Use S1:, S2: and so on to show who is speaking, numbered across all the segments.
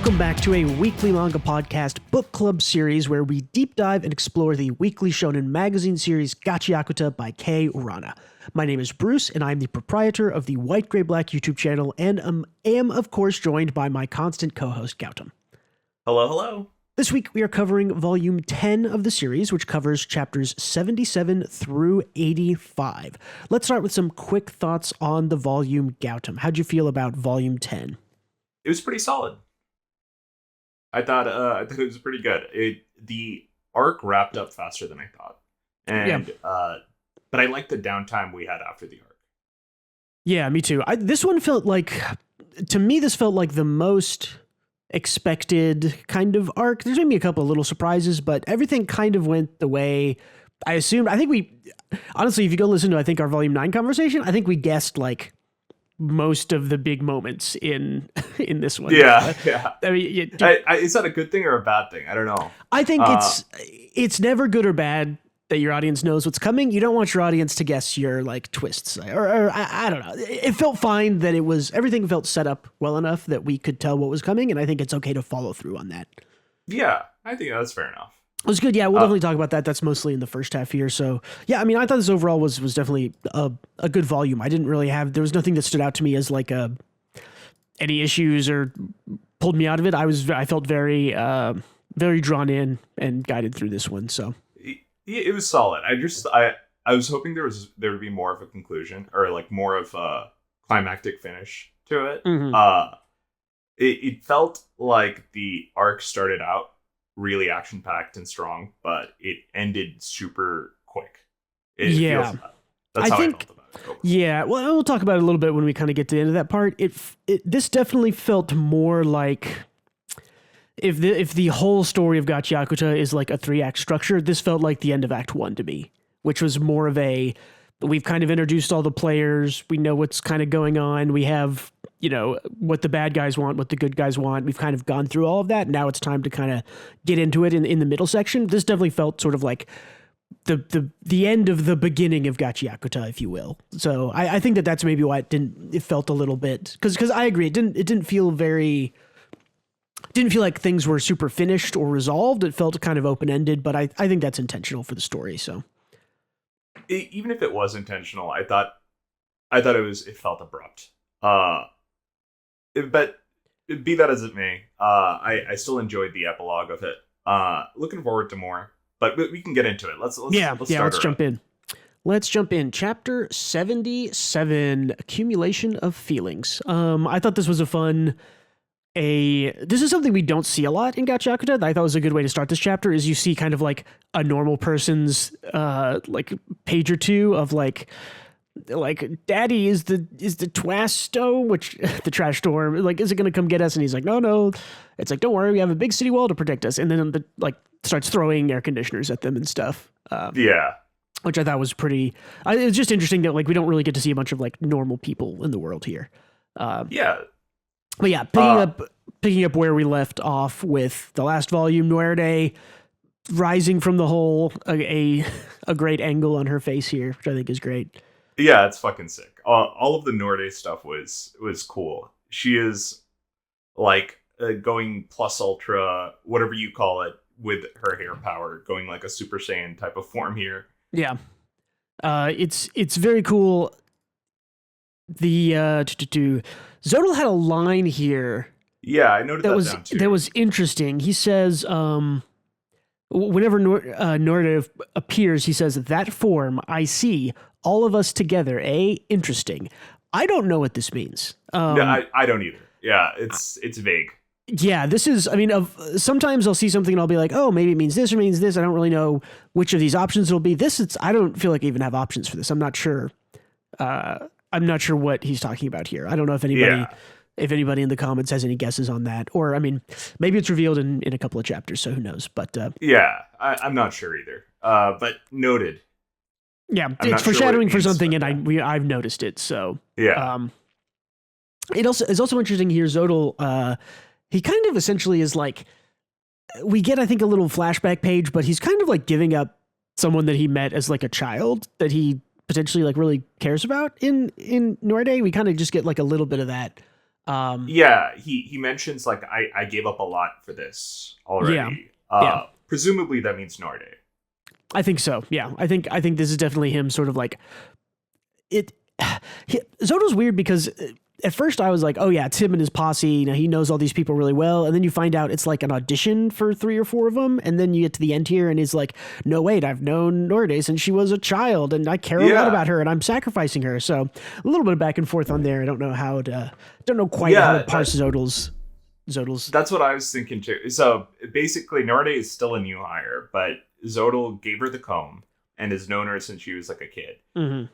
S1: Welcome back to a Weekly Manga Podcast book club series where we deep dive and explore the weekly shonen magazine series GACHIAKUTA by Urana. My name is Bruce, and I'm the proprietor of the White Gray Black YouTube channel, and am of course joined by my constant co-host Gautam.
S2: Hello, hello.
S1: This week we are covering volume 10 of the series, which covers chapters 77 through 85. Let's start with some quick thoughts on the volume, Gautam. How'd you feel about volume 10?
S2: It was pretty solid. I thought it was pretty good. The arc wrapped up faster than I thought, and but I liked the downtime we had after the arc.
S1: Yeah, me too. This one felt like, to me, this felt like the most expected kind of arc. There's maybe a couple of little surprises, but everything kind of went the way I assumed. I think we, honestly, if you go listen to, I think our volume 9 conversation, I think we guessed like most of the big moments in this one.
S2: Yeah.
S1: I mean,
S2: is that a good thing or a bad thing? I don't know.
S1: I think it's never good or bad that your audience knows what's coming. You don't want your audience to guess your like twists, or I don't know. It felt fine that everything felt set up well enough that we could tell what was coming, and I think it's okay to follow through on that.
S2: Yeah, I think that's fair enough.
S1: It was good. Yeah, we'll definitely talk about that. That's mostly in the first half here. So yeah, I mean, I thought this overall was definitely a good volume. I didn't really there was nothing that stood out to me as like any issues or pulled me out of it. I felt very drawn in and guided through this one. So
S2: it was solid. I was hoping there would be more of a conclusion or like more of a climactic finish to it. Mm-hmm. It felt like the arc started out really action-packed and strong, but it ended super quick. That's how I felt about it.
S1: Yeah, well, we'll talk about it a little bit when we kind of get to the end of that part. This definitely felt more like if the whole story of GACHIAKUTA is like a 3-act structure, this felt like the end of Act 1 to me, which was more of we've kind of introduced all the players, we know what's kind of going on, we have, what the bad guys want, what the good guys want. We've kind of gone through all of that. Now it's time to kind of get into it in the middle section. This definitely felt sort of like the end of the beginning of GACHIAKUTA, if you will. So I think that's maybe why it felt a little bit, because I agree, it didn't feel like things were super finished or resolved. It felt kind of open-ended, but I think that's intentional for the story. So
S2: even if it was intentional, I thought it felt abrupt. But be that as it may, I still enjoyed the epilogue of it. Looking forward to more, but we can get into it. Let's jump in.
S1: Let's jump in. Chapter 77, Accumulation of Feelings. I thought this was this is something we don't see a lot in GACHIAKUTA. I thought was a good way to start this chapter is you see kind of like a normal person's like page or two of like daddy is the Twasto, which the trash storm, like, is it going to come get us? And he's like, no. It's like, don't worry, we have a big city wall to protect us. And then starts throwing air conditioners at them and stuff. Which I thought was pretty, it's just interesting that like, we don't really get to see a bunch of like normal people in the world here.
S2: But
S1: yeah, picking up where we left off with the last volume, Noirde rising from the hole, a great angle on her face here, which I think is great.
S2: Yeah, it's fucking sick. All of the Norde stuff was cool. She is like going plus ultra, whatever you call it, with her hair power, going like a Super Saiyan type of form here.
S1: Yeah, it's very cool. The Zodal had a line here.
S2: Yeah, I noted that down too.
S1: That was interesting. He says, whenever Norde appears, he says, "That form I see, all of us together, interesting." I don't know what this means.
S2: No, I don't either. Yeah, it's vague.
S1: Yeah, this is, I mean, sometimes I'll see something and I'll be like, oh, maybe it means this or means this. I don't really know which of these options it'll be. I don't feel like I even have options for this. I'm not sure. I'm not sure what he's talking about here. I don't know if anybody in the comments has any guesses on that. Or, I mean, maybe it's revealed in a couple of chapters, so who knows. But
S2: I'm not sure either. But noted.
S1: Yeah, it's foreshadowing for something, and I've noticed it. So
S2: yeah.
S1: It's also interesting here. Zodal, he kind of essentially is like, we get, I think, a little flashback page, but he's kind of like giving up someone that he met as like a child that he potentially like really cares about in Noirde. We kind of just get like a little bit of that
S2: Yeah, he mentions like I gave up a lot for this already. Presumably that means Norde.
S1: I think so. Yeah, I think this is definitely him. Sort of like it. Zoto's weird because at first I was like, oh yeah, it's him and his posse. You know, he knows all these people really well, and then you find out it's like an audition for 3 or 4 of them, and then you get to the end here, and he's like, no wait, I've known Norde since she was a child, and I care a lot about her, and I'm sacrificing her. So a little bit of back and forth on there. I don't know how to, how to parse Zodel's.
S2: That's what I was thinking too. So basically, Norde is still a new hire, but Zodel gave her the comb and has known her since she was like a kid.
S1: Mm-hmm.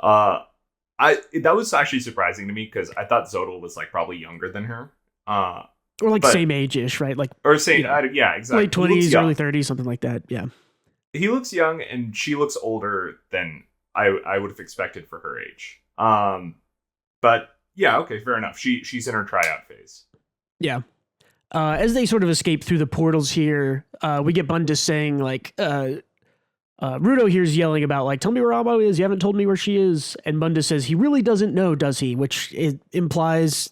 S2: That was actually surprising to me because I thought Zodel was like probably younger than her,
S1: or like same age-ish, right? Like
S2: or same, you know, yeah, exactly.
S1: Late 20s, early 30s, something like that. Yeah,
S2: he looks young, and she looks older than I would have expected for her age. But yeah, okay, fair enough. She's in her tryout phase.
S1: Yeah. As they sort of escape through the portals here, we get Bundus saying like, Rudo here's yelling about like, tell me where Amo is. You haven't told me where she is. And Bundus says he really doesn't know, does he? Which it implies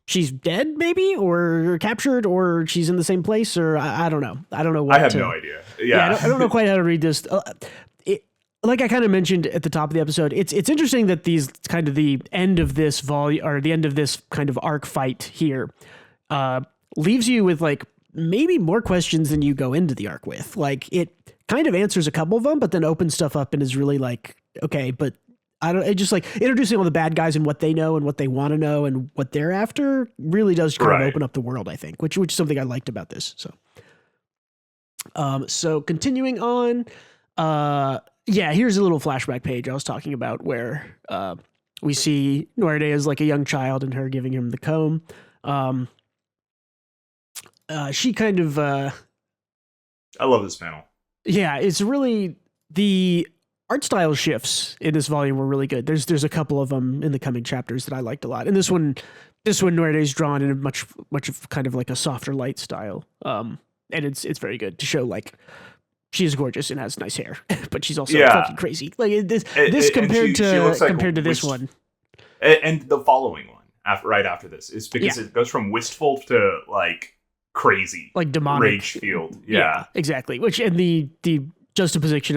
S1: she's dead, maybe, or captured, or she's in the same place, or I don't know. I don't know what.
S2: I have no idea. Yeah,
S1: I don't know quite how to read this. Like I kind of mentioned at the top of the episode, it's interesting that these kind of the end of this volume or the end of this kind of arc fight here leaves you with like maybe more questions than you go into the arc with. Like it kind of answers a couple of them, but then opens stuff up and is really like, okay, but I don't. It just like introducing all the bad guys and what they know and what they want to know and what they're after really does kind of open up the world, I think, which is something I liked about this. So continuing on, yeah, here's a little flashback page I was talking about where we see Norde as like a young child and her giving him the comb. She kind of
S2: I love this panel.
S1: Yeah, it's really the art style shifts in this volume were really good. There's a couple of them in the coming chapters that I liked a lot. And this one Norde is drawn in a much of kind of like a softer light style. And it's very good to show like she is gorgeous and has nice hair, but she's also fucking crazy. Like this compared to this one.
S2: And the following one right after this is because it goes from wistful to like crazy,
S1: like demonic
S2: rage fueled. Yeah,
S1: exactly. Which and the juxtaposition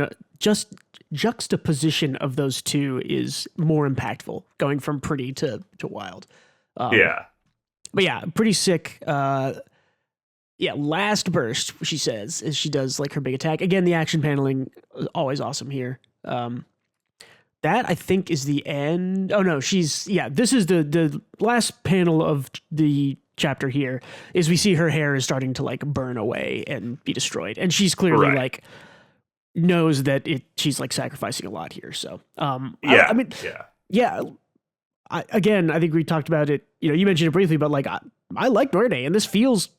S1: of those two is more impactful, going from pretty to wild. But yeah, pretty sick. Last burst, she says, as she does like her big attack. Again, the action paneling is always awesome here. That I think is the end. Oh no, this is the last panel of the chapter here is we see her hair is starting to like burn away and be destroyed. And she's clearly like knows that she's like sacrificing a lot here. So, I think we talked about it, you know, you mentioned it briefly, but like, I like Norde and this feels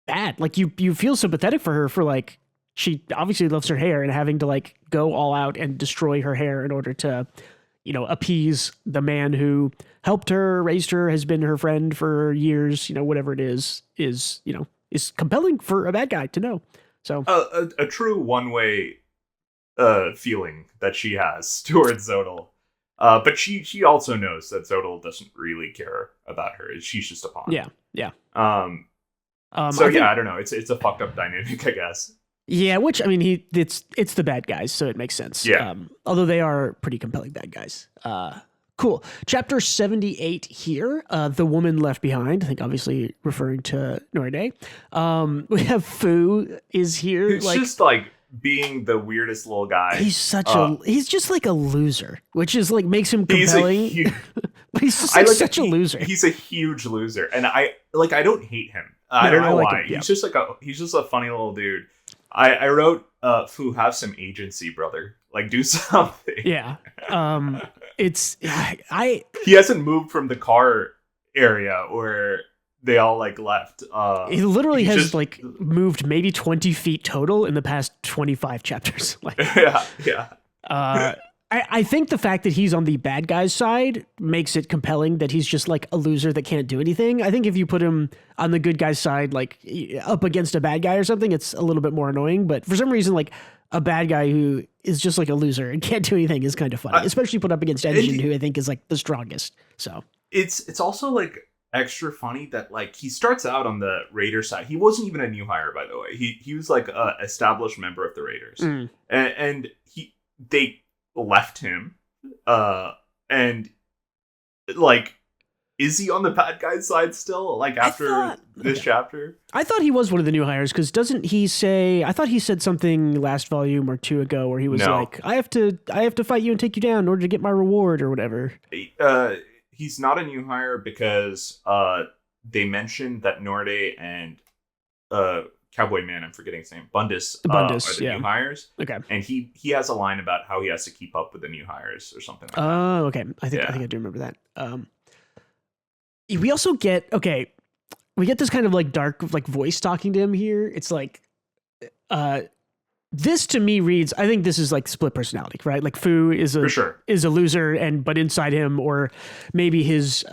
S1: bad. Like you feel sympathetic for her for like, she obviously loves her hair and having to like go all out and destroy her hair in order to, you know, appease the man who helped her, raised her, has been her friend for years, you know, whatever it is, you know, is compelling for a bad guy to know. So
S2: a true one-way feeling that she has towards Zodel. But she also knows that Zodel doesn't really care about her. She's just a pawn.
S1: Yeah.
S2: I don't know. It's a fucked up dynamic, I guess.
S1: Yeah, which I mean, it's the bad guys, so it makes sense.
S2: Yeah.
S1: Although they are pretty compelling bad guys. Cool. Chapter 78 here. The Woman Left Behind. I think obviously referring to Norde. We have Fu is here.
S2: He's just like being the weirdest little guy.
S1: He's just like a loser, which is like makes him compelling. But he's just like such a loser.
S2: He's a huge loser, and I don't hate him. I don't know why. He's just a funny little dude. I wrote, Fu, have some agency, brother. Like, do something.
S1: Yeah.
S2: He hasn't moved from the car area where they all like left.
S1: He literally has just like moved maybe 20 feet total in the past 25 chapters. Like,
S2: yeah.
S1: I think the fact that he's on the bad guy's side makes it compelling that he's just like a loser that can't do anything. I think if you put him on the good guy's side, like up against a bad guy or something, it's a little bit more annoying. But for some reason, like a bad guy who is just like a loser and can't do anything is kind of funny, especially put up against Engine, who I think is like the strongest. So
S2: it's also like extra funny that like he starts out on the Raider side. He wasn't even a new hire, by the way. He was like a established member of the Raiders, and they left him, and like, is he on the bad guy's side still? Like after this chapter,
S1: I thought he was one of the new hires because doesn't he say? I thought he said something last volume or two ago where he was like, I have to fight you and take you down in order to get my reward or whatever.
S2: He's not a new hire because they mentioned that Norde and Cowboy Man, I'm forgetting his name, Bundus are the new hires. Okay. And he has a line about how he has to keep up with the new hires or something like that.
S1: Oh, okay. I think I do remember that. We also get this kind of like dark like voice talking to him here. It's like this to me reads, I think this is like split personality, right? Like Fu is a loser, but inside him, or maybe his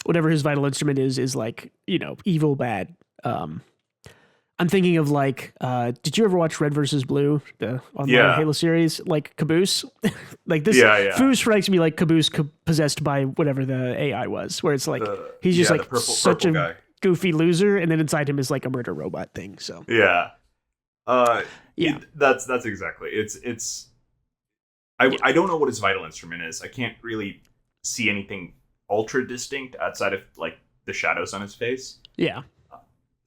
S1: whatever his vital instrument is like, you know, evil bad. I'm thinking of like, did you ever watch Red versus Blue, the online Halo series? Like Caboose, like this. Fu strikes me like Caboose possessed by whatever the AI was, where it's like he's just like such a guy. Goofy loser, and then inside him is like a murder robot thing. So
S2: that's exactly it's. I don't know what his vital instrument is. I can't really see anything ultra distinct outside of like the shadows on his face.
S1: Yeah.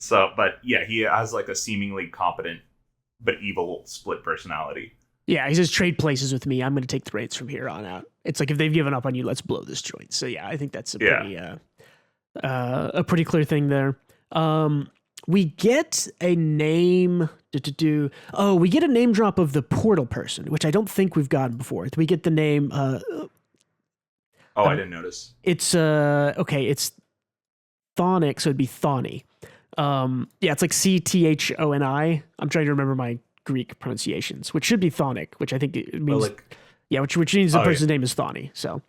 S2: So, but yeah, he has like a seemingly competent but evil split personality.
S1: Yeah, he says trade places with me. I'm going to take the raids from here on out. It's like if they've given up on you, let's blow this joint. So yeah, I think that's a pretty clear thing there. We get a name. We get a name drop of the portal person, which I don't think we've gotten before. We get the name.
S2: I didn't notice.
S1: It's it's Thonic, so it'd be Thani. It's like Chthoni. I'm trying to remember my Greek pronunciations, which should be Thonic, which I think it means which means the person's name is Thani. So,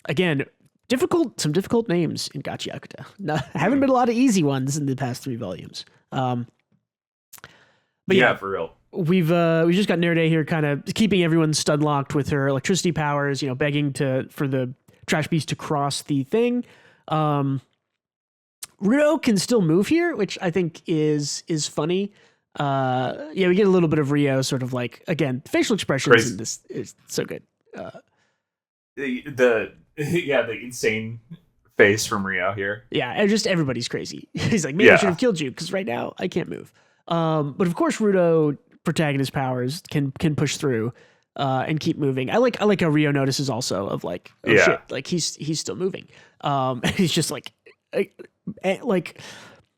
S1: again, some difficult names in GACHIAKUTA. Haven't been a lot of easy ones in the past 3 volumes. But
S2: yeah, for real.
S1: We just got Nerday here, kind of keeping everyone stun locked with her electricity powers. You know, begging for the trash beast to cross the thing. Rudo can still move here, which I think is funny. We get a little bit of Rio, sort of like, again, facial expressions in this is so good.
S2: The insane face from Rio here.
S1: Yeah, and just everybody's crazy. He's like, maybe I should have killed you because right now I can't move. But of course, Rudo, protagonist powers, can push through and keep moving. I like how Rio notices also of like, shit, like he's still moving. He's just like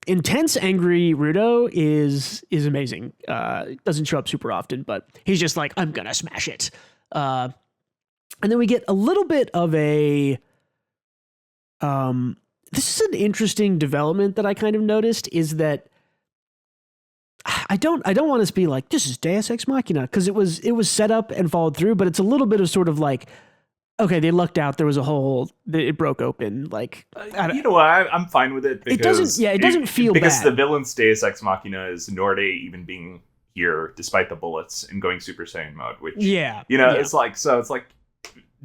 S1: intense, angry Rudo is amazing. Doesn't show up super often, but he's just like, I'm gonna smash it. And then we get a little bit of a this is an interesting development that I kind of noticed, is that I don't want to be like, this is Deus Ex Machina, because it was set up and followed through, but it's a little bit of sort of like, okay, they lucked out. There was a hole. It broke open. Like,
S2: you know what? I'm fine with it. Because
S1: it doesn't feel
S2: because
S1: bad.
S2: The villain's Deus Ex Machina is Norde even being here despite the bullets and going Super Saiyan mode. Which it's like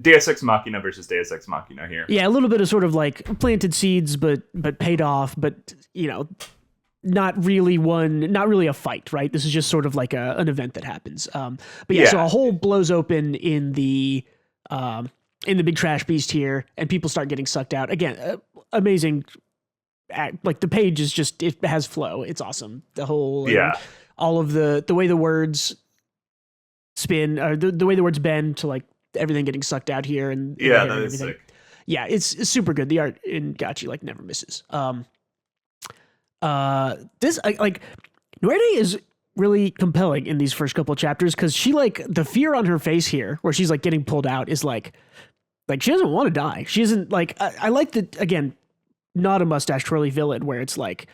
S2: Deus Ex Machina versus Deus Ex Machina here.
S1: Yeah, a little bit of sort of like planted seeds, but paid off. But not really a fight, right? This is just sort of like an event that happens. So a hole blows open in the big trash beast here, and people start getting sucked out. Again, amazing. Like the page is just, it has flow. It's awesome. The whole, all of the way the words spin, or the way the words bend to like everything getting sucked out here, and
S2: that is sick.
S1: Yeah, it's super good. The art in Gachi like never misses. This like Nuerde is really compelling in these first couple of chapters, because she, like, the fear on her face here where she's like getting pulled out is like she doesn't want to die. She isn't like, I like the, again, not a mustache twirly villain where it's like,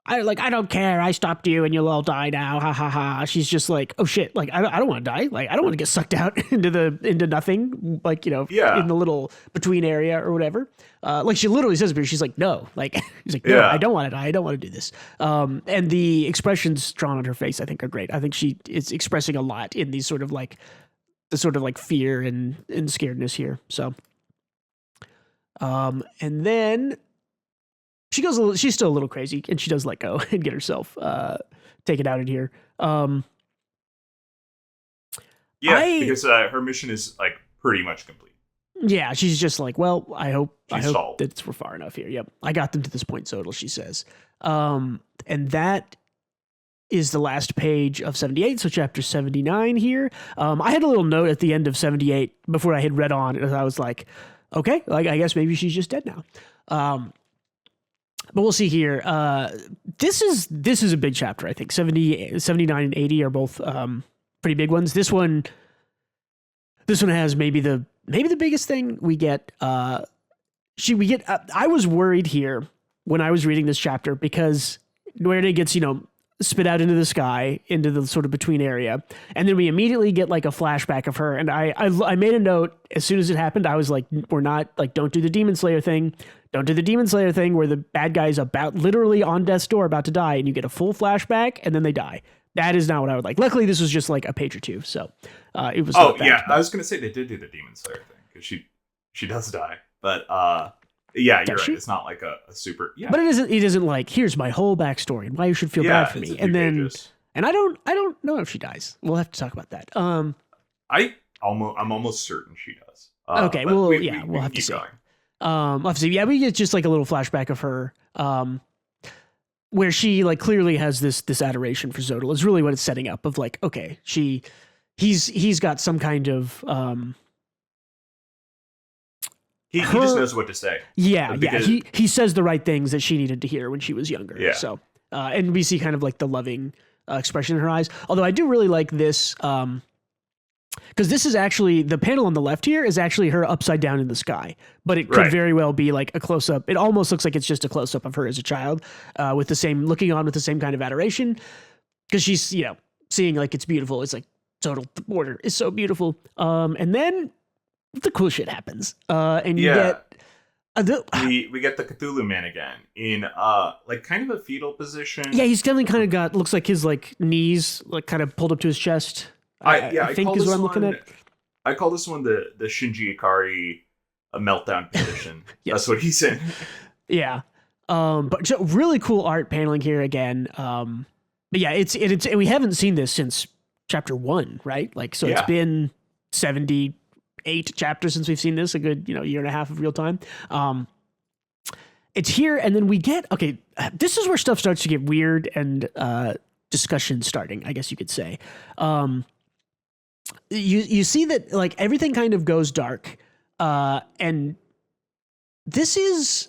S1: I don't care, I stopped you and you'll all die now, ha ha ha. She's just like, oh shit, like I don't want to die, like I don't want to get sucked out into nothing, like, in the little between area or whatever. Like she literally says, but she's like, no, like she's like, no, I don't want to die, I don't want to do this. And the expressions drawn on her face, I think, are great. I think she is expressing a lot in these sort of like the sort of like fear and scaredness here. So, and then she's still a little crazy, and she does let go and get herself taken out in here.
S2: Because her mission is like pretty much complete.
S1: Yeah, she's just like, well, I hope
S2: stalled.
S1: that we're far enough here. Yep, I got them to this point, Zodal, she says. And that is the last page of 78, so chapter 79 here. I had a little note at the end of 78 before I had read on, and I was like, okay, like I guess maybe she's just dead now. But we'll see here. This is a big chapter, I think. 79 and 80 are both pretty big ones. This one has maybe the biggest thing we get. I was worried here when I was reading this chapter because Nuerde gets, spit out into the sky, into the sort of between area. And then we immediately get like a flashback of her. And I made a note as soon as it happened. I was like, we're not like, don't do the Demon Slayer thing. Don't do the Demon Slayer thing where the bad guy is about literally on death's door about to die and you get a full flashback and then they die. That is not what I would like. Luckily, this was just like a page or two. So it was.
S2: Oh, yeah. I was going to say they did do the Demon Slayer thing because she does die. But yeah, you're right. It's not like a super. Yeah.
S1: But it isn't like, here's my whole backstory and why you should feel bad for me. And then, and I don't know if she dies. We'll have to talk about that. I'm
S2: almost certain she does.
S1: Okay. Well, we'll have to see. We'll have to see. Yeah, we get just like a little flashback of her, where she like clearly has this adoration for Zodal. Is really what it's setting up of like, okay, he's got some kind of
S2: he just knows what to say.
S1: Yeah, he says the right things that she needed to hear when she was younger.
S2: Yeah.
S1: So and we see kind of like the loving expression in her eyes. Although I do really like this because this is actually, the panel on the left here is actually her upside down in the sky, but it could very well be like a close up. It almost looks like it's just a close up of her as a child, with the same looking on with the same kind of adoration, because she's seeing like it's beautiful. It's like total, the border is so beautiful. And then the cool shit happens, and you get
S2: we get the Cthulhu man again in like kind of a fetal position.
S1: Yeah, he's definitely kind of got, looks like his like knees like kind of pulled up to his chest. I think is what I'm looking at.
S2: I call this one the Shinji Ikari meltdown position. Yes. That's what he's in.
S1: Yeah. But really cool art paneling here again. But yeah, it's and we haven't seen this since chapter 1, right? Like, so it's been 78 chapters since we've seen this, a good, year and a half of real time. It's here, and then we get, okay, this is where stuff starts to get weird and discussion starting, I guess you could say. You see that like everything kind of goes dark, and this is,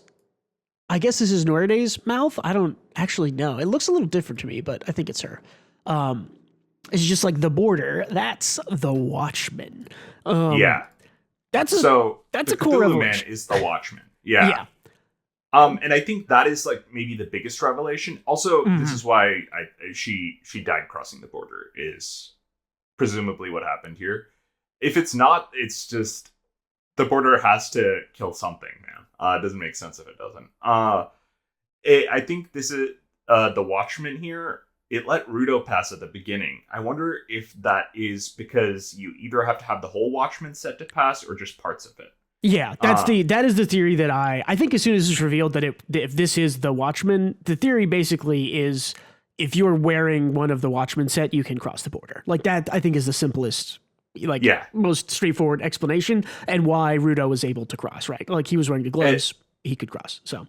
S1: I guess this is Nuerde's mouth. I don't actually know. It looks a little different to me, but I think it's her. It's just like the border. That's the Watchman. That's a cool
S2: Cthulhu
S1: revelation.
S2: Man is the Watchman. Yeah. And I think that is like maybe the biggest revelation. Also, this is why she died crossing the border, is presumably what happened here. If it's not, it's just the border has to kill something, man. It doesn't make sense if it doesn't. I think this is the Watchman here. It let Rudo pass at the beginning. I wonder if that is because you either have to have the whole Watchman set to pass or just parts of it.
S1: Yeah, that is the theory that I think as soon as it's revealed that if this is the Watchman, the theory basically is if you're wearing one of the Watchman set, you can cross the border. Like that, I think is the simplest, most straightforward explanation, and why Rudo was able to cross, right? Like he was wearing the gloves, he could cross. So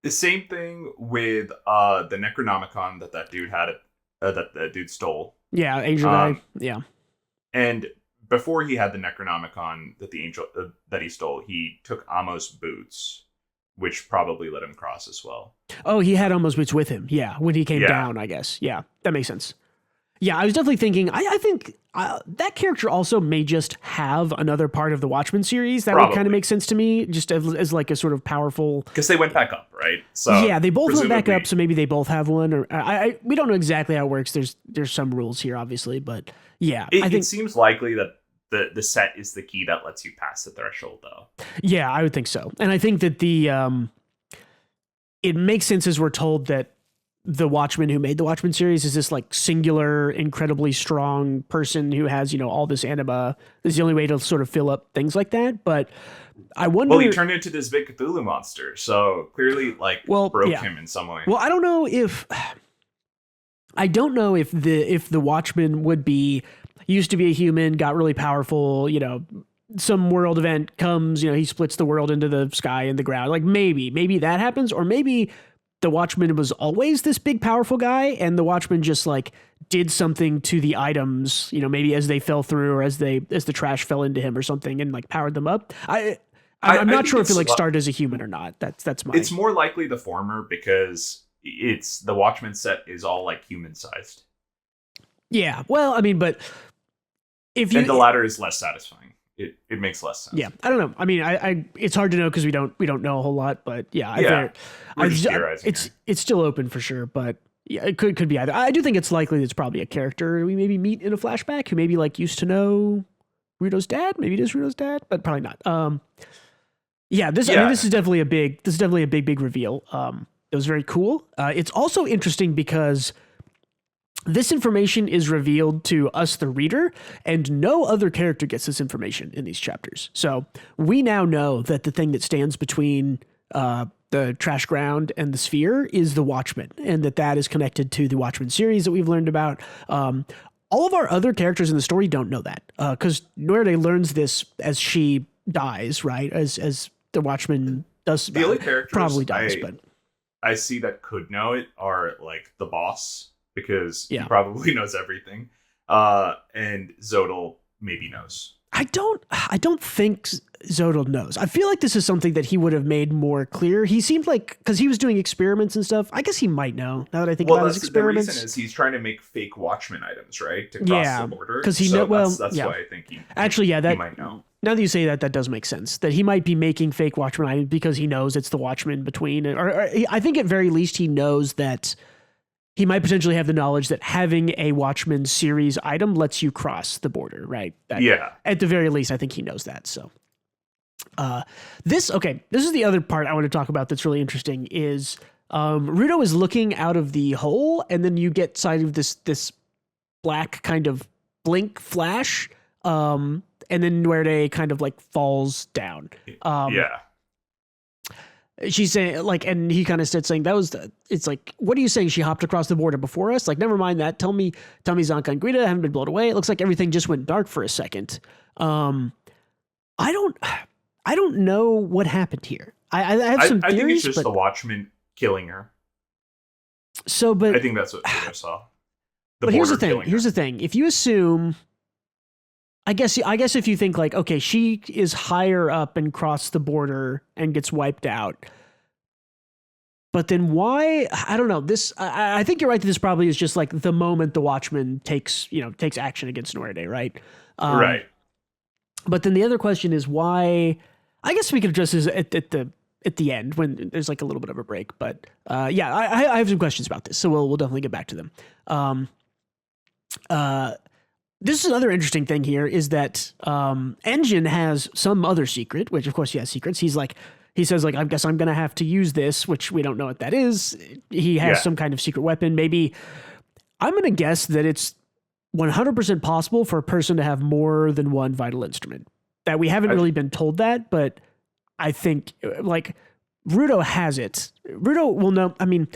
S2: the same thing with the Necronomicon that dude had, that dude stole.
S1: Yeah, Angel guy. Yeah,
S2: and before he had the Necronomicon that the angel that he stole, he took Amos' boots, which probably let him cross as well.
S1: Oh, he had Amos' boots with him. Yeah, when he came down, I guess. Yeah, that makes sense. Yeah, I was definitely thinking, I think that character also may just have another part of the Watchmen series. That would kind of make sense to me, just as like a sort of powerful...
S2: Because they went back up, right? So
S1: yeah, they both went back up, so maybe they both have one. Or we don't know exactly how it works. There's some rules here, obviously, but yeah. I think it
S2: seems likely that the set is the key that lets you pass the threshold, though.
S1: Yeah, I would think so. And I think that it makes sense as we're told that the Watchmen who made the Watchmen series is this like singular, incredibly strong person who has, all this anima. This is the only way to sort of fill up things like that. But I wonder.
S2: Well, he turned into this big Cthulhu monster, so clearly, broke him in some way.
S1: Well, I don't know if the Watchmen would be used to be a human, got really powerful, some world event comes, he splits the world into the sky and the ground. Like maybe that happens, or maybe the Watchman was always this big powerful guy, and the Watchman just like did something to the items, maybe as they fell through or as the trash fell into him or something, and like powered them up. I'm not sure if it like started as a human or not. That's my.
S2: It's more likely the former, because it's the Watchmen set is all like human sized.
S1: Yeah, well, I mean, but if
S2: and the latter is less satisfying. It makes less sense.
S1: Yeah, I don't know. I mean, I it's hard to know because we don't know a whole lot. But yeah, it's still open for sure. But yeah, it could be either. I do think it's likely it's probably a character we maybe meet in a flashback who maybe like used to know Rudo's dad. Maybe it is Rudo's dad, but probably not. I mean, this is definitely a big reveal. It was very cool. It's also interesting because this information is revealed to us, the reader, and no other character gets this information in these chapters. So we now know that the thing that stands between the trash ground and the sphere is the Watchmen, and that is connected to the Watchmen series that we've learned about. All of our other characters in the story don't know that, because Nuerde learns this as she dies, right? As the Watchman does.
S2: The only characters
S1: probably dies, but
S2: I see that could know it are like the boss, because he probably knows everything. And Zodal maybe knows.
S1: I don't think Zodal knows. I feel like this is something that he would have made more clear. He seemed like, because he was doing experiments and stuff, I guess he might know, now that I think about his experiments.
S2: The reason is he's trying to make fake Watchmen items, right? To cross the border.
S1: Because he that's
S2: why I think he might know.
S1: Now that you say that does make sense. That he might be making fake Watchmen items because he knows it's the Watchmen between. Or I think at very least he knows that he might potentially have the knowledge that having a Watchmen series item lets you cross the border, right? At the very least, I think he knows that. So, this is the other part I want to talk about that's really interesting is Rudo is looking out of the hole, and then you get sight of this black kind of blink flash, and then Nuerde kind of like falls down. She's saying like, and he kind of said saying it's like, what are you saying? She hopped across the border before us? Like, never mind that. Tell me Zanka and Guida haven't been blown away. It looks like everything just went dark for a second. I don't know what happened here. I have some theories.
S2: I think it's just the Watchmen killing her.
S1: So, but
S2: I think that's what Rudo saw.
S1: But here's the thing. If you assume, I guess if you think like, okay, she is higher up and crossed the border and gets wiped out, but then why? I don't know. This, I think you're right that this probably is just like the moment the Watchman takes action against Nuerde, right?
S2: Right.
S1: But then the other question is why? I guess we could address this at the end when there's like a little bit of a break. But I have some questions about this, so we'll definitely get back to them. This is another interesting thing here is that Engine has some other secret, which of course he has secrets. He says like, I guess I'm going to have to use this, which we don't know what that is. He has some kind of secret weapon. Maybe I'm going to guess that it's 100% possible for a person to have more than one vital instrument. That we haven't really been told that, but I think like Rudo has it. Rudo will know. I mean,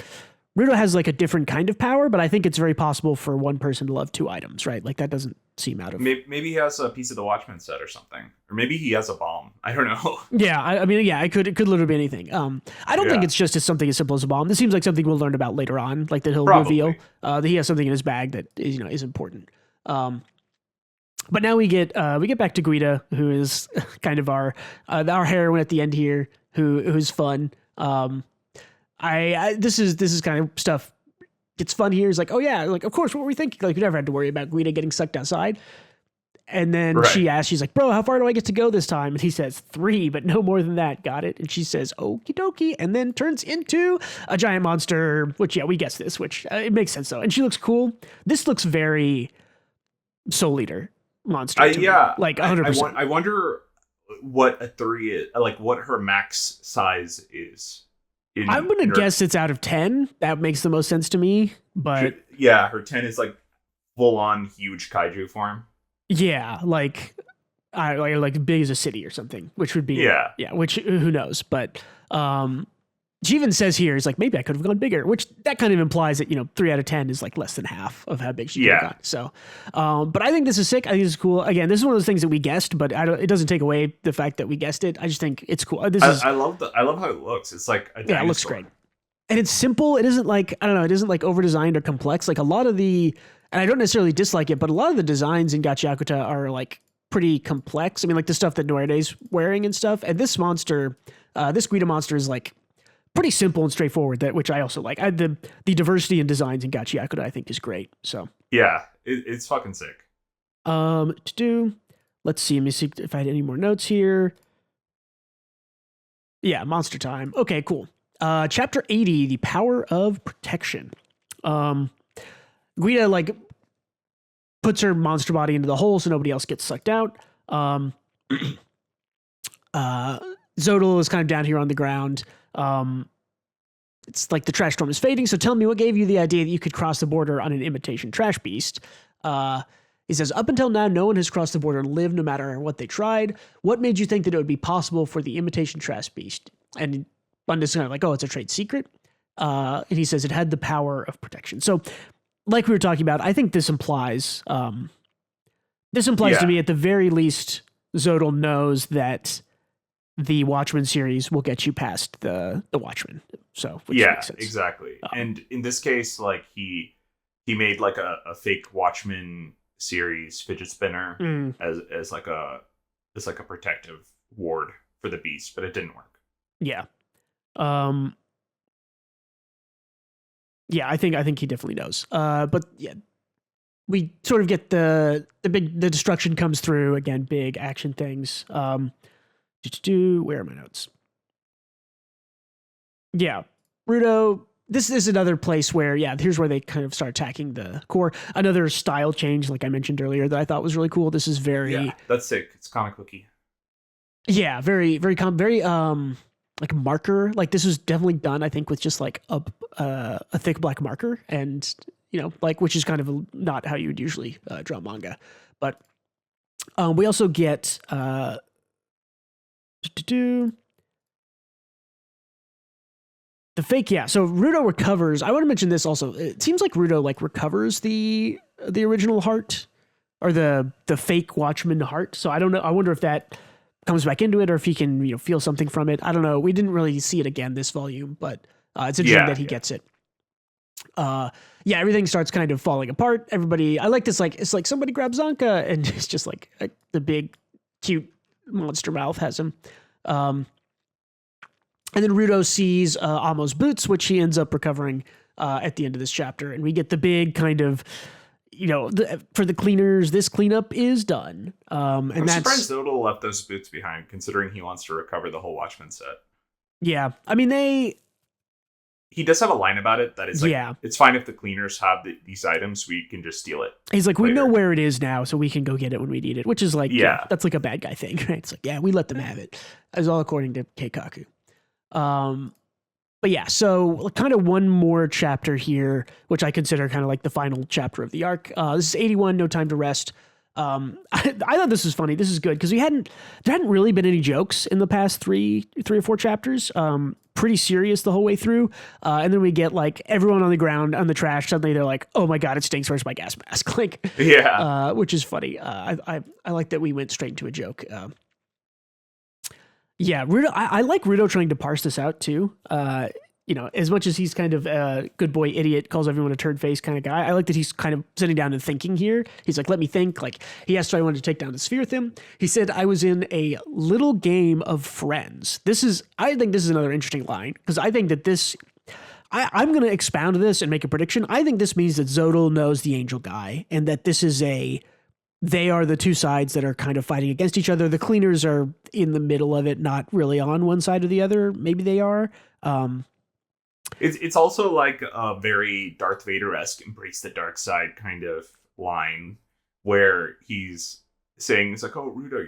S1: Rudo has like a different kind of power, but I think it's very possible for one person to love two items, right? Like that doesn't seem out of.
S2: Maybe he has a piece of the Watchmen set or something, or maybe he has a bomb. I don't know.
S1: Yeah, I mean, it could literally be anything. I don't think it's just something as simple as a bomb. This seems like something we'll learn about later on, like that he'll reveal that he has something in his bag that is important. But now we get back to Guida, who is kind of our heroine at the end here, who's fun. This is kind of stuff. It's fun here. It's like, oh yeah, like of course, what were we thinking? Like we never had to worry about Guida getting sucked outside. And then she asks, she's like, bro, how far do I get to go this time? And he says 3, but no more than that. Got it. And she says, okie dokie. And then turns into a giant monster, which, we guessed this, which it makes sense though. And she looks cool. This looks very Soul Eater monster. Like 100%.
S2: I wonder what a 3 is, like what her max size is
S1: I'm going to guess it's out of 10. That makes the most sense to me. But
S2: yeah, her 10 is like full on huge kaiju form.
S1: Yeah, like big as a city or something, which would be which who knows, but she even says here is like maybe I could have gone bigger, which that kind of implies that 3 out of 10 is like less than half of how big she could have gone. So, but I think this is sick. I think this is cool. Again, this is one of those things that we guessed, but it doesn't take away the fact that we guessed it. I just think it's cool.
S2: I love how it looks. It's like a dinosaur.
S1: It looks great, and it's simple. It isn't like it isn't like over designed or complex. Like a lot of the, and I don't necessarily dislike it, but a lot of the designs in GACHIAKUTA are like pretty complex. I mean, like the stuff that Noirde's wearing and stuff. And this monster, this Guida monster is like pretty simple and straightforward, which I also like. The diversity in designs in GACHIAKUTA I think is great. So
S2: yeah, it's fucking sick.
S1: Let's see. Let me see if I had any more notes here. Yeah, monster time. Okay, cool. Chapter 80, the power of protection. Guida like puts her monster body into the hole so nobody else gets sucked out. Zodal is kind of down here on the ground. It's like the trash storm is fading. So tell me, what gave you the idea that you could cross the border on an imitation trash beast? He says, up until now, no one has crossed the border and lived no matter what they tried. What made you think that it would be possible for the imitation trash beast? And Bunda's kind of like, oh, it's a trade secret. And he says it had the power of protection. So like we were talking about, I think this implies to me at the very least, Zodal knows that the Watchmen series will get you past the Watchmen. So which makes sense.
S2: Exactly. And in this case, like he made like a fake Watchmen series fidget spinner as like a protective ward for the beast, but it didn't work.
S1: Yeah. Yeah, I think he definitely knows. But yeah, we sort of get the destruction comes through again, big action things. Where are my notes? Yeah, Rudo. This is another place where here's where they kind of start attacking the core. Another style change, like I mentioned earlier, that I thought was really cool. This is very
S2: that's sick. It's comic booky.
S1: Yeah, very like marker. Like this was definitely done, I think, with just like a thick black marker, and like which is kind of not how you would usually draw manga. But we also get the fake, so Rudo recovers. I want to mention this also. It seems like Rudo like recovers the original heart or the fake Watchman heart. So I don't know. I wonder if that comes back into it or if he can feel something from it. I don't know. We didn't really see it again this volume, but it's a dream that he gets it. Everything starts kind of falling apart. Everybody, I like this. Like it's like somebody grabs Zanka and it's just like the big cute monster mouth has him. And then Rudo sees Amo's boots, which he ends up recovering at the end of this chapter. And we get the big kind of, for the cleaners, this cleanup is done. And
S2: I'm surprised Zodal left those boots behind, considering he wants to recover the whole Watchmen set.
S1: Yeah. I mean,
S2: he does have a line about it that is like, it's fine if the cleaners have these items, we can just steal it. He's
S1: like, later. We know where it is now, so we can go get it when we need it, which is like, that's like a bad guy thing, right? It's like, we let them have it. As all according to Keikaku. But so kind of one more chapter here, which I consider kind of like the final chapter of the arc. This is 81, No Time to Rest. I thought this was funny. This is good because there hadn't really been any jokes in the past three or four chapters. Pretty serious the whole way through. And then we get like everyone on the ground on the trash. Suddenly they're like, oh my God, it stinks. Where's my gas mask? Like, which is funny. I like that we went straight into a joke. Rudo, I like Rudo trying to parse this out too. As much as he's kind of a good boy idiot, calls everyone a turd face kind of guy, I like that he's kind of sitting down and thinking here. He's like, let me think. Like, he asked if I wanted to take down the sphere with him. He said, I was in a little game of friends. I think this is another interesting line, because I think that this, I'm going to expound this and make a prediction. I think this means that Zodal knows the angel guy, and that this is they are the two sides that are kind of fighting against each other. The cleaners are in the middle of it, not really on one side or the other. Maybe they are.
S2: It's also like a very Darth Vader-esque embrace the dark side kind of line, where he's saying, it's like, oh, Rudo,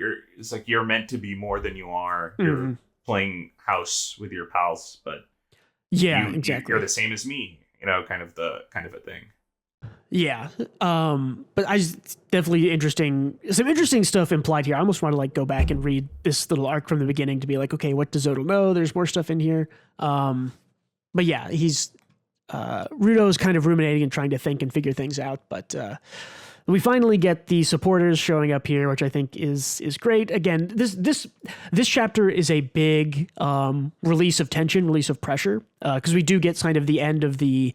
S2: you're meant to be more than you are. You're playing house with your pals, but
S1: Yeah, exactly.
S2: You're the same as me, kind of a thing.
S1: Yeah. But definitely some interesting stuff implied here. I almost want to like go back and read this little arc from the beginning to be like, okay, what does Zodal know? There's more stuff in here. But yeah, Rudo's kind of ruminating and trying to think and figure things out. But we finally get the supporters showing up here, which I think is great. Again, this chapter is a big release of tension, release of pressure, because we do get kind of the end of the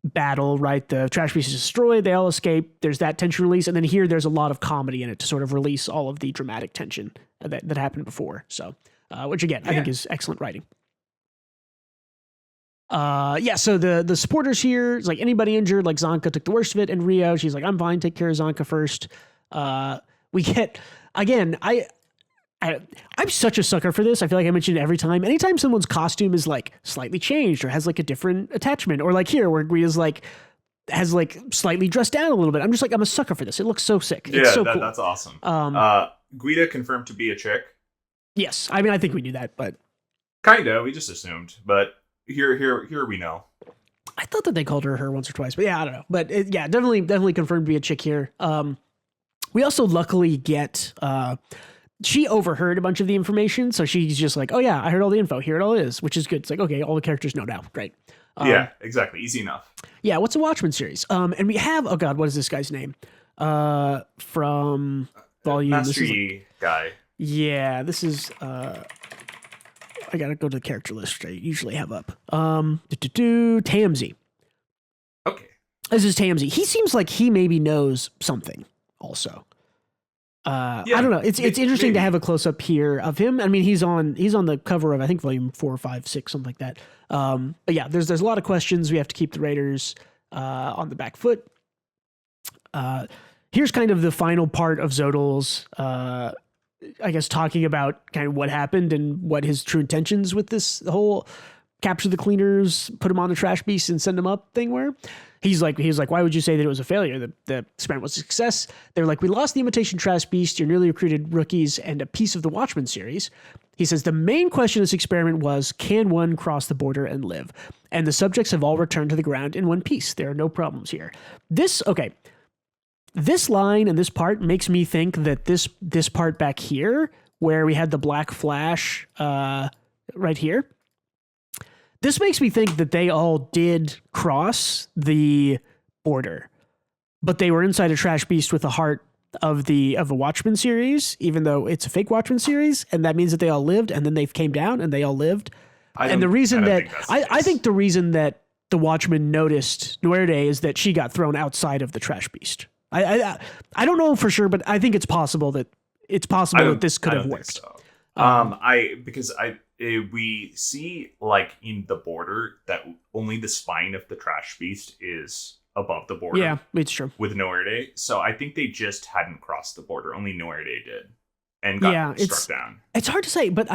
S1: battle, right? The trash beast is destroyed, they all escape, there's that tension release, and then here there's a lot of comedy in it to sort of release all of the dramatic tension that happened before. So, which again, I think is excellent writing. So the supporters here, it's like anybody injured, like Zanka took the worst of it, and Rio, she's like, I'm fine, take care of Zanka first. We get, again, I'm such a sucker for this. I feel like I mention it every time. Anytime someone's costume is like slightly changed or has like a different attachment, or like here where Guida's like has like slightly dressed down a little bit, I'm just like, I'm a sucker for this. It looks so sick. It's so cool.
S2: That's awesome. Guida confirmed to be a chick.
S1: Yes, I mean I think we knew that, but
S2: kinda we just assumed. But here we know.
S1: I thought that they called her once or twice, but yeah, I don't know. But definitely confirmed to be a chick here. We also luckily get she overheard a bunch of the information, so she's just like, oh yeah, I heard all the info, here it all is, which is good. It's like, okay, all the characters know now, great.
S2: Yeah, exactly, easy enough.
S1: Yeah, what's a Watchmen series? And we have, oh god, what is this guy's name? From Volume...
S2: Mastery guy.
S1: Yeah, this is... I gotta go to the character list, which I usually have up. Tamsy.
S2: Okay.
S1: This is Tamsy. He seems like he maybe knows something also. I don't know. It's interesting to have a close up here of him. I mean, he's on the cover of I think volume 4, 5, 6, something like that. But yeah, there's a lot of questions. We have to keep the Raiders on the back foot. Here's kind of the final part of Zodal's, I guess, talking about kind of what happened and what his true intentions with this whole capture the cleaners, put them on the trash beast and send them up thing were. He was like, why would you say that it was a failure? The experiment was a success. They're like, we lost the imitation trash beast, your newly recruited rookies, and a piece of the Watchmen series. He says, the main question of this experiment was, can one cross the border and live? And the subjects have all returned to the ground in one piece. There are no problems here. This line and this part makes me think that this part back here, where we had the black flash right here, this makes me think that they all did cross the border, but they were inside a trash beast with the heart of a Watchmen series, even though it's a fake Watchmen series, and that means that they all lived, and then they came down and they all lived. And the reason that I think the reason that the Watchmen noticed Nuerde is that she got thrown outside of the trash beast. I don't know for sure, but I think it's possible that this could have worked.
S2: So. We see like in the border that only the spine of the trash beast is above the border.
S1: Yeah, it's true.
S2: With Nuerde. So I think they just hadn't crossed the border. Only Nuerde did. And got struck down. It's
S1: hard to say, but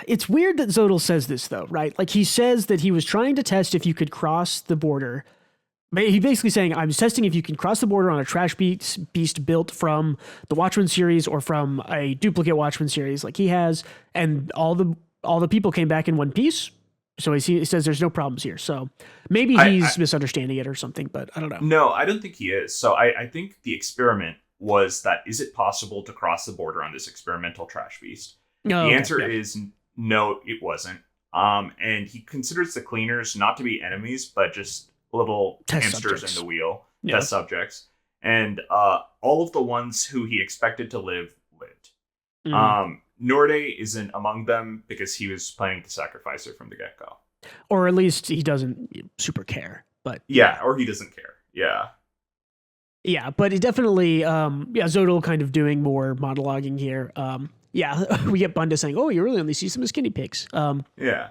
S1: it's weird that Zodal says this though, right? Like he says that he was trying to test if you could cross the border. He's basically saying, I'm testing if you can cross the border on a trash beast built from the Watchmen series or from a duplicate Watchmen series like he has. And all the people came back in one piece. So he says there's no problems here. So maybe he's misunderstanding it or something, but I don't know.
S2: No, I don't think he is. So I think the experiment was that, is it possible to cross the border on this experimental trash beast? The answer is no, it wasn't. And he considers the cleaners not to be enemies, but just little hamsters in the wheel, test subjects. And all of the ones who he expected to live lived. Norde isn't among them because he was planning to sacrifice her from the get-go.
S1: Or at least he doesn't super care. But
S2: yeah, or he doesn't care. Yeah.
S1: Yeah, but it definitely, Zodal kind of doing more monologuing here. We get Bunda saying, oh, you really only see some as guinea pigs.
S2: Yeah.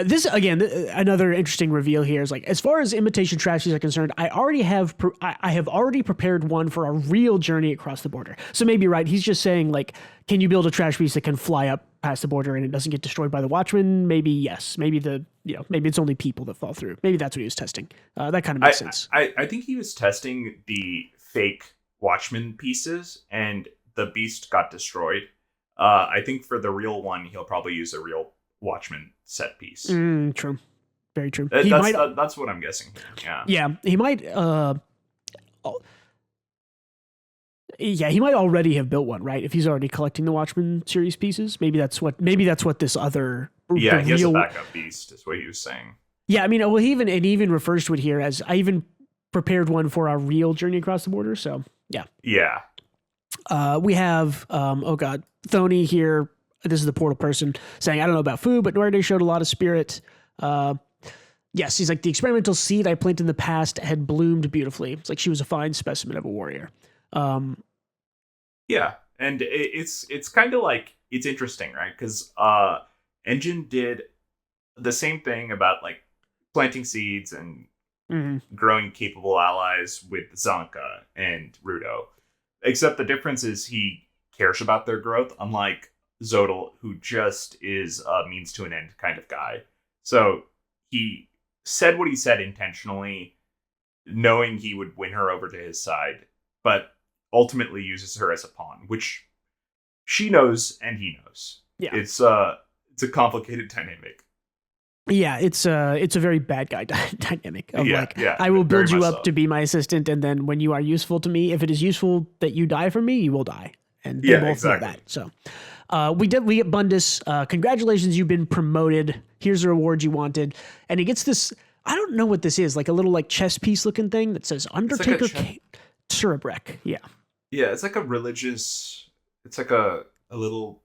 S1: This, again, another interesting reveal here is like, as far as imitation trash beasts are concerned, I have already prepared one for a real journey across the border. So maybe, right, he's just saying, like, can you build a trash beast that can fly up past the border and it doesn't get destroyed by the Watchmen? Maybe yes. Maybe maybe it's only people that fall through. Maybe that's what he was testing. That kind of makes sense.
S2: I think he was testing the fake Watchmen pieces and the beast got destroyed. I think for the real one, he'll probably use a real Watchmen set piece.
S1: True. very true.
S2: That's what I'm guessing here.
S1: Yeah, he might. Yeah, he might already have built one, right? If he's already collecting the Watchmen series pieces, maybe that's what this other.
S2: Yeah, he has a backup beast, is what he was saying.
S1: Yeah, I mean, well, he even refers to it here as I even prepared one for our real Journey Across the Border. So yeah, we have Thony here. This is the portal person saying, I don't know about food, but Norday showed a lot of spirit. Yes, he's like, the experimental seed I planted in the past had bloomed beautifully. It's like she was a fine specimen of a warrior.
S2: Yeah, and it's kind of like, it's interesting, right? Because Engine did the same thing about like planting seeds and growing capable allies with Zanka and Rudo. Except the difference is he cares about their growth, unlike Zodal, who just is a means to an end kind of guy. So he said what he said intentionally, knowing he would win her over to his side, but ultimately uses her as a pawn, which she knows and he knows.
S1: Yeah,
S2: it's a complicated dynamic.
S1: Yeah, it's a very bad guy dynamic of I will build you up to be my assistant, and then when you are useful to me, if it is useful that you die for me, you will die. And they both know that. So we get Bundus. Congratulations, you've been promoted. Here's the reward you wanted. And he gets this, I don't know what this is, like a little like chess piece looking thing that says Undertaker Turabrek. Yeah.
S2: Yeah, it's like a religious, it's like a little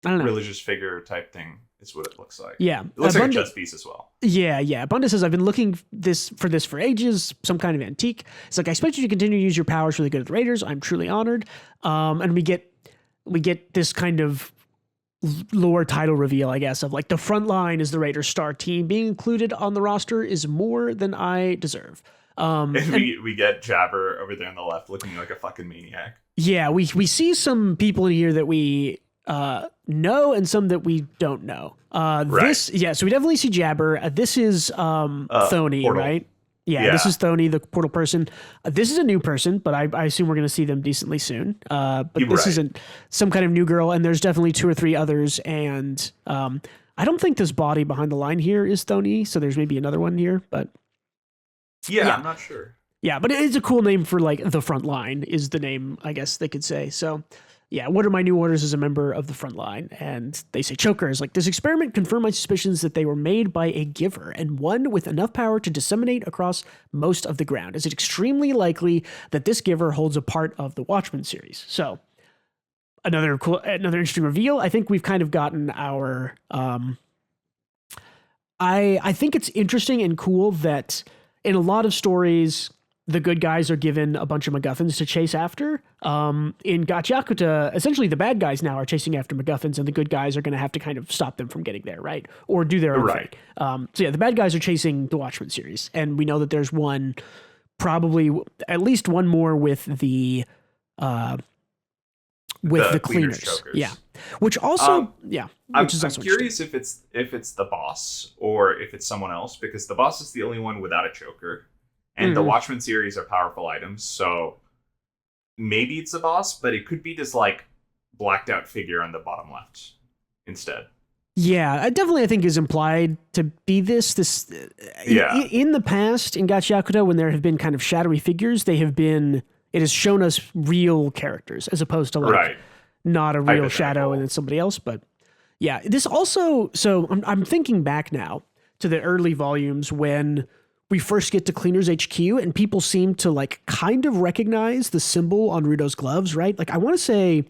S2: religious figure type thing. Is what it looks like.
S1: Yeah.
S2: It looks like a chess piece as well.
S1: Yeah. Bunda says, I've been looking for this for ages, some kind of antique. It's like, I expect you to continue to use your powers for the good of the Raiders. I'm truly honored. And we get this kind of lore title reveal, I guess, of like the front line is the Raiders star team. Being included on the roster is more than I deserve.
S2: And we get Jabber over there on the left looking like a fucking maniac.
S1: Yeah. We see some people in here that we know and some that we don't know.
S2: Right.
S1: So we definitely see Jabber. This is Thony, portal. Right? Yeah, this is Thony, the portal person. This is a new person, but I assume we're going to see them decently soon. But this isn't some kind of new girl, and there's definitely 2 or 3 others, and I don't think this body behind the line here is Thony, so there's maybe another one here, but...
S2: Yeah, I'm not sure.
S1: Yeah, but it's a cool name for, like, the front line is the name, I guess they could say, so... Yeah, what are my new orders as a member of the front line? And they say chokers. Like, this experiment confirmed my suspicions that they were made by a giver and one with enough power to disseminate across most of the ground. Is it extremely likely that this giver holds a part of the Watchmen series? So, another interesting reveal. I think we've kind of gotten our. I think it's interesting and cool that in a lot of stories, the good guys are given a bunch of MacGuffins to chase after. In GACHIAKUTA, essentially the bad guys now are chasing after MacGuffins, and the good guys are going to have to kind of stop them from getting there, right? Or do their own thing. So yeah, the bad guys are chasing the Watchmen series, and we know that there's one, probably at least one more with the cleaners. Yeah, which also
S2: I'm curious if it's the boss or if it's someone else, because the boss is the only one without a choker. And the Watchmen series are powerful items, so maybe it's a boss, but it could be this, like, blacked out figure on the bottom left instead.
S1: Yeah, I think is implied to be this. In the past, in GACHIAKUTA, when there have been kind of shadowy figures, it has shown us real characters, as opposed to, like, not a real shadow and then somebody else. But, yeah, this also, so I'm thinking back now to the early volumes when we first get to Cleaners HQ and people seem to like kind of recognize the symbol on Rudo's gloves, right? Like I want to say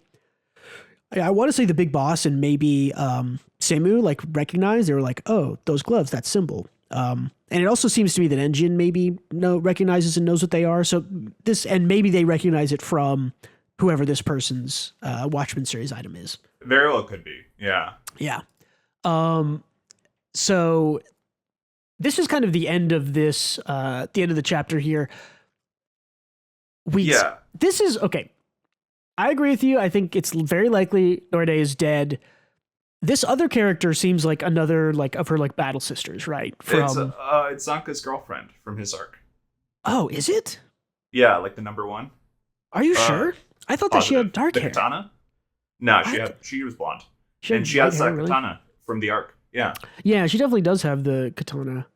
S1: the big boss and maybe Semu like recognized, they were like, oh, those gloves, that symbol. And it also seems to me that Engine maybe recognizes and knows what they are. So and maybe they recognize it from whoever this person's Watchmen series item is.
S2: Very well could be. Yeah.
S1: Yeah. So this is kind of the end of this, the end of the chapter here. This is, okay. I agree with you. I think it's very likely Norday is dead. This other character seems like another, like, of her, like, battle sisters, right?
S2: It's Zanka's girlfriend from his arc.
S1: Oh, is it?
S2: Yeah, like the number one.
S1: Are you sure? I thought that she had dark hair.
S2: Katana? No, she was blonde. She has that katana from the arc. Yeah.
S1: Yeah, she definitely does have the katana.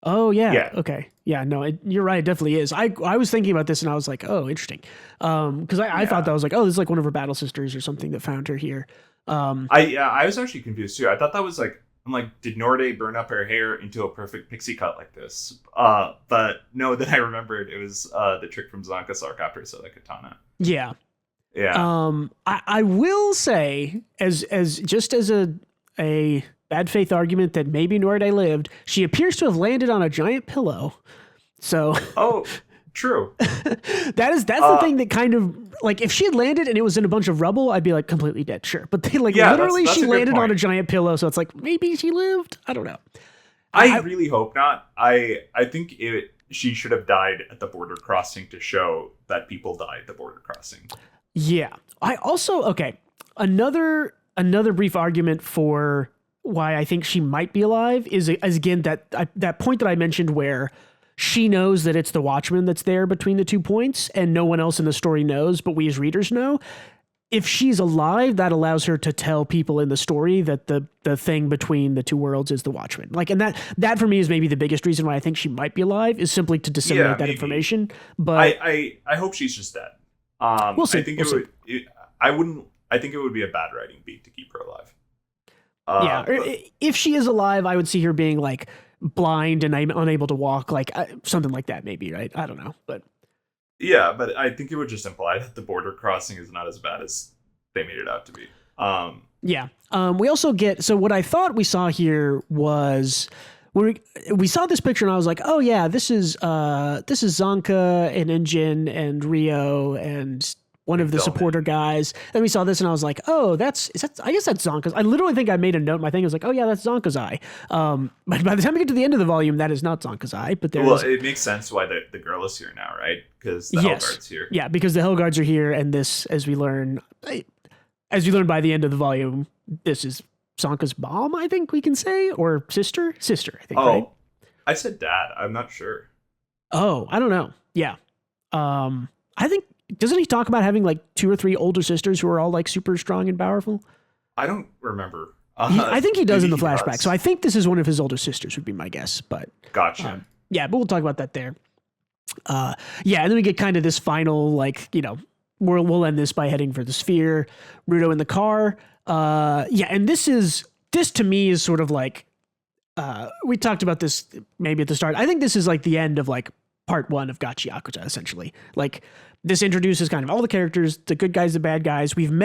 S1: Oh yeah.
S2: Yeah.
S1: Okay. Yeah. No, you're right. It definitely is. I was thinking about this and I was like, oh, interesting. Because I thought that was like, oh, this is like one of her battle sisters or something that found her here.
S2: I was actually confused too. I thought that was like, I'm like, did Norde burn up her hair into a perfect pixie cut like this? But no, then I remembered it was the trick from Zanka's arc after it saw the katana.
S1: Yeah.
S2: Yeah.
S1: I will say, as just as a bad faith argument that maybe Norde lived, she appears to have landed on a giant pillow. So
S2: oh, true.
S1: that's the thing that kind of like, if she had landed and it was in a bunch of rubble, I'd be like completely dead. Sure. But they like literally that's she landed on a giant pillow. So it's like, maybe she lived. I don't know.
S2: I really hope not. I think she should have died at the border crossing to show that people died at the border crossing.
S1: Yeah. I also, okay. Another brief argument for why I think she might be alive is again that point that I mentioned where she knows that it's the Watchman that's there between the 2 points and no one else in the story knows, but we as readers know. If she's alive, that allows her to tell people in the story that the thing between the 2 worlds is the Watchman. Like, and that for me is maybe the biggest reason why I think she might be alive, is simply to disseminate that information. But
S2: I hope she's just dead.
S1: We'll see.
S2: I think I think it would be a bad writing beat to keep her alive.
S1: Yeah, if she is alive, I would see her being like blind and unable to walk, like something like that, maybe, right? I don't know, but
S2: yeah, but I think it would just imply that the border crossing is not as bad as they made it out to be.
S1: Yeah. We also get, so what I thought we saw here was when we saw this picture and I was like, oh yeah, this is Zanka and Engine and Rio and one of the supporter guys. Then we saw this and I was like, oh, I guess that's Zonka's. I literally think I made a note in my thing. I was like, oh yeah, that's Zonka's eye. But by the time we get to the end of the volume, that is not Zonka's eye. But
S2: it makes sense why the girl is here now, right? Because the Hellguard's here.
S1: Yeah, because the Hellguards are here, and this, as we learn by the end of the volume, this is Zonka's mom, I think we can say, or sister, I think. Right?
S2: I said dad. I'm not sure.
S1: Oh, I don't know. Yeah. I think, doesn't he talk about having like 2 or 3 older sisters who are all like super strong and powerful?
S2: I don't remember.
S1: I think he does in the flashback. So I think this is one of his older sisters would be my guess, but
S2: gotcha.
S1: Yeah, but we'll talk about that there. Yeah. And then we get kind of this final, like, you know, we'll end this by heading for the sphere, Rudo in the car. Yeah. And this to me is sort of like, we talked about this maybe at the start. I think this is like the end of like part 1 of GACHIAKUTA, essentially. Like, this introduces kind of all the characters, the good guys, the bad guys. We've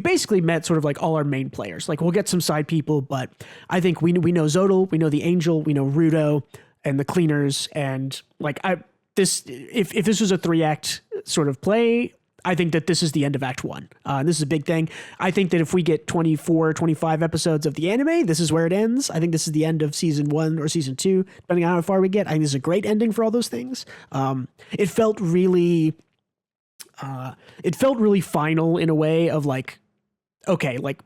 S1: basically met sort of like all our main players. Like, we'll get some side people, but I think we know Zodal, we know the Angel, we know Rudo and the Cleaners. And like, if this was a 3-act sort of play, I think that this is the end of Act 1. This is a big thing. I think that if we get 24, 25 episodes of the anime, this is where it ends. I think this is the end of season 1 or season 2, depending on how far we get. I think this is a great ending for all those things. It felt really final in a way of like, okay, like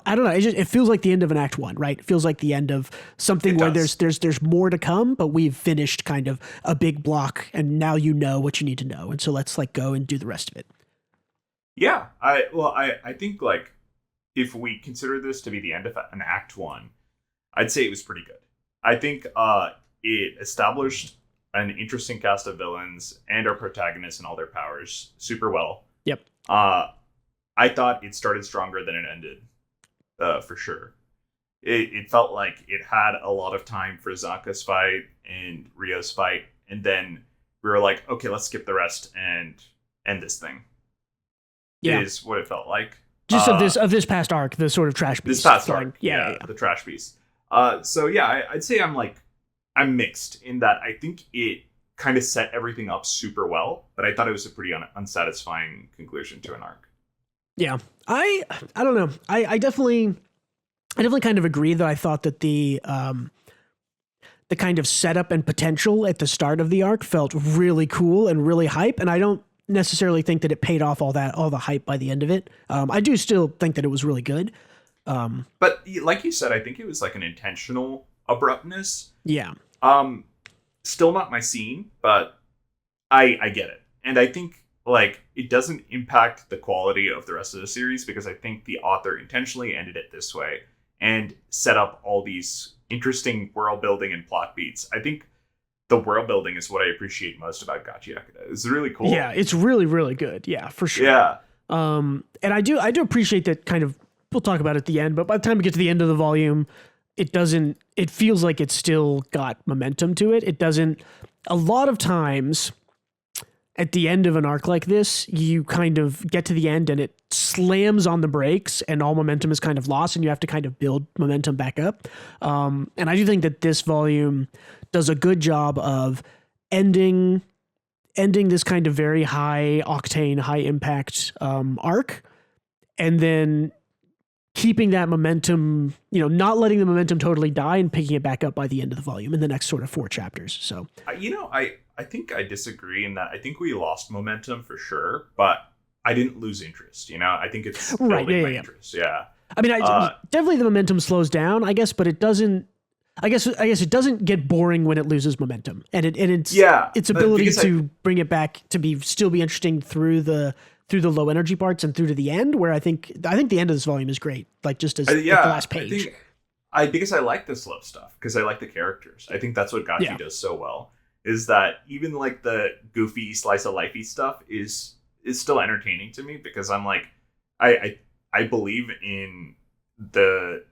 S1: I don't know. It feels like the end of an Act 1, right? It feels like the end of something where there's more to come, but we've finished kind of a big block and now you know what you need to know. And so let's like go and do the rest of it.
S2: Yeah. I think like if we consider this to be the end of an Act 1, I'd say it was pretty good. I think it established an interesting cast of villains and our protagonists and all their powers super well.
S1: Yep.
S2: I thought it started stronger than it ended, for sure. It felt like it had a lot of time for Zanka's fight and Rio's fight, and then we were like, okay, let's skip the rest and end this thing. Yeah. Is what it felt like.
S1: Just of this past arc, the sort of trash piece.
S2: This past arc, yeah, the trash piece. So yeah, I'd say I'm mixed in that I think it kind of set everything up super well, but I thought it was a pretty unsatisfying conclusion to an arc.
S1: Yeah, I don't know. I definitely kind of agree that I thought that the kind of setup and potential at the start of the arc felt really cool and really hype, and I don't necessarily think that it paid off all the hype by the end of it. I do still think that it was really good.
S2: But like you said, I think it was like an intentional abruptness.
S1: Yeah.
S2: Still not my scene, but I get it. And I think like it doesn't impact the quality of the rest of the series because I think the author intentionally ended it this way. and set up all these interesting world building and plot beats. I think the world building is what I appreciate most about GACHIAKUTA. It's really cool.
S1: Yeah, it's really, really good. Yeah, for sure.
S2: Yeah.
S1: And I do appreciate that kind of, we'll talk about it at the end, but by the time we get to the end of the volume, it feels like it's still got momentum to it. It doesn't, a lot of times at the end of an arc like this, you kind of get to the end and it slams on the brakes and all momentum is kind of lost and you have to kind of build momentum back up. And I do think that this volume does a good job of ending this kind of very high octane, high impact arc, and then keeping that momentum, not letting the momentum totally die and picking it back up by the end of the volume in the next sort of 4 chapters. So,
S2: I think I disagree in that I think we lost momentum for sure, but I didn't lose interest. I think it's building my interest. Yeah.
S1: I mean, definitely the momentum slows down, I guess, but it doesn't. I guess it doesn't get boring when it loses momentum, and its ability to bring it back to still be interesting through the low energy parts and through to the end, where I think the end of this volume is great, like just as the last page.
S2: Because I like the slow stuff, because I like the characters. I think that's what Gachi does so well, is that even like the goofy slice of lifey stuff is still entertaining to me, because I'm like, I believe in the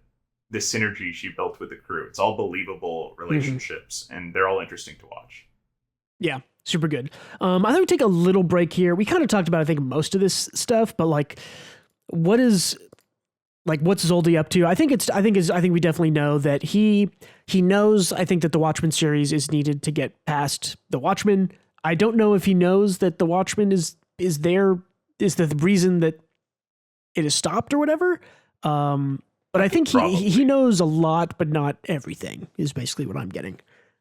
S2: synergy she built with the crew. It's all believable relationships, and they're all interesting to watch.
S1: Yeah, super good. I think we take a little break here. We kind of talked about, I think, most of this stuff, but like, what's Zoldy up to? I think we definitely know that he knows, I think, that the Watchmen series is needed to get past the Watchmen. I don't know if he knows that the Watchmen is the reason that it is stopped or whatever. But I think he knows a lot, but not everything, is basically what I'm getting.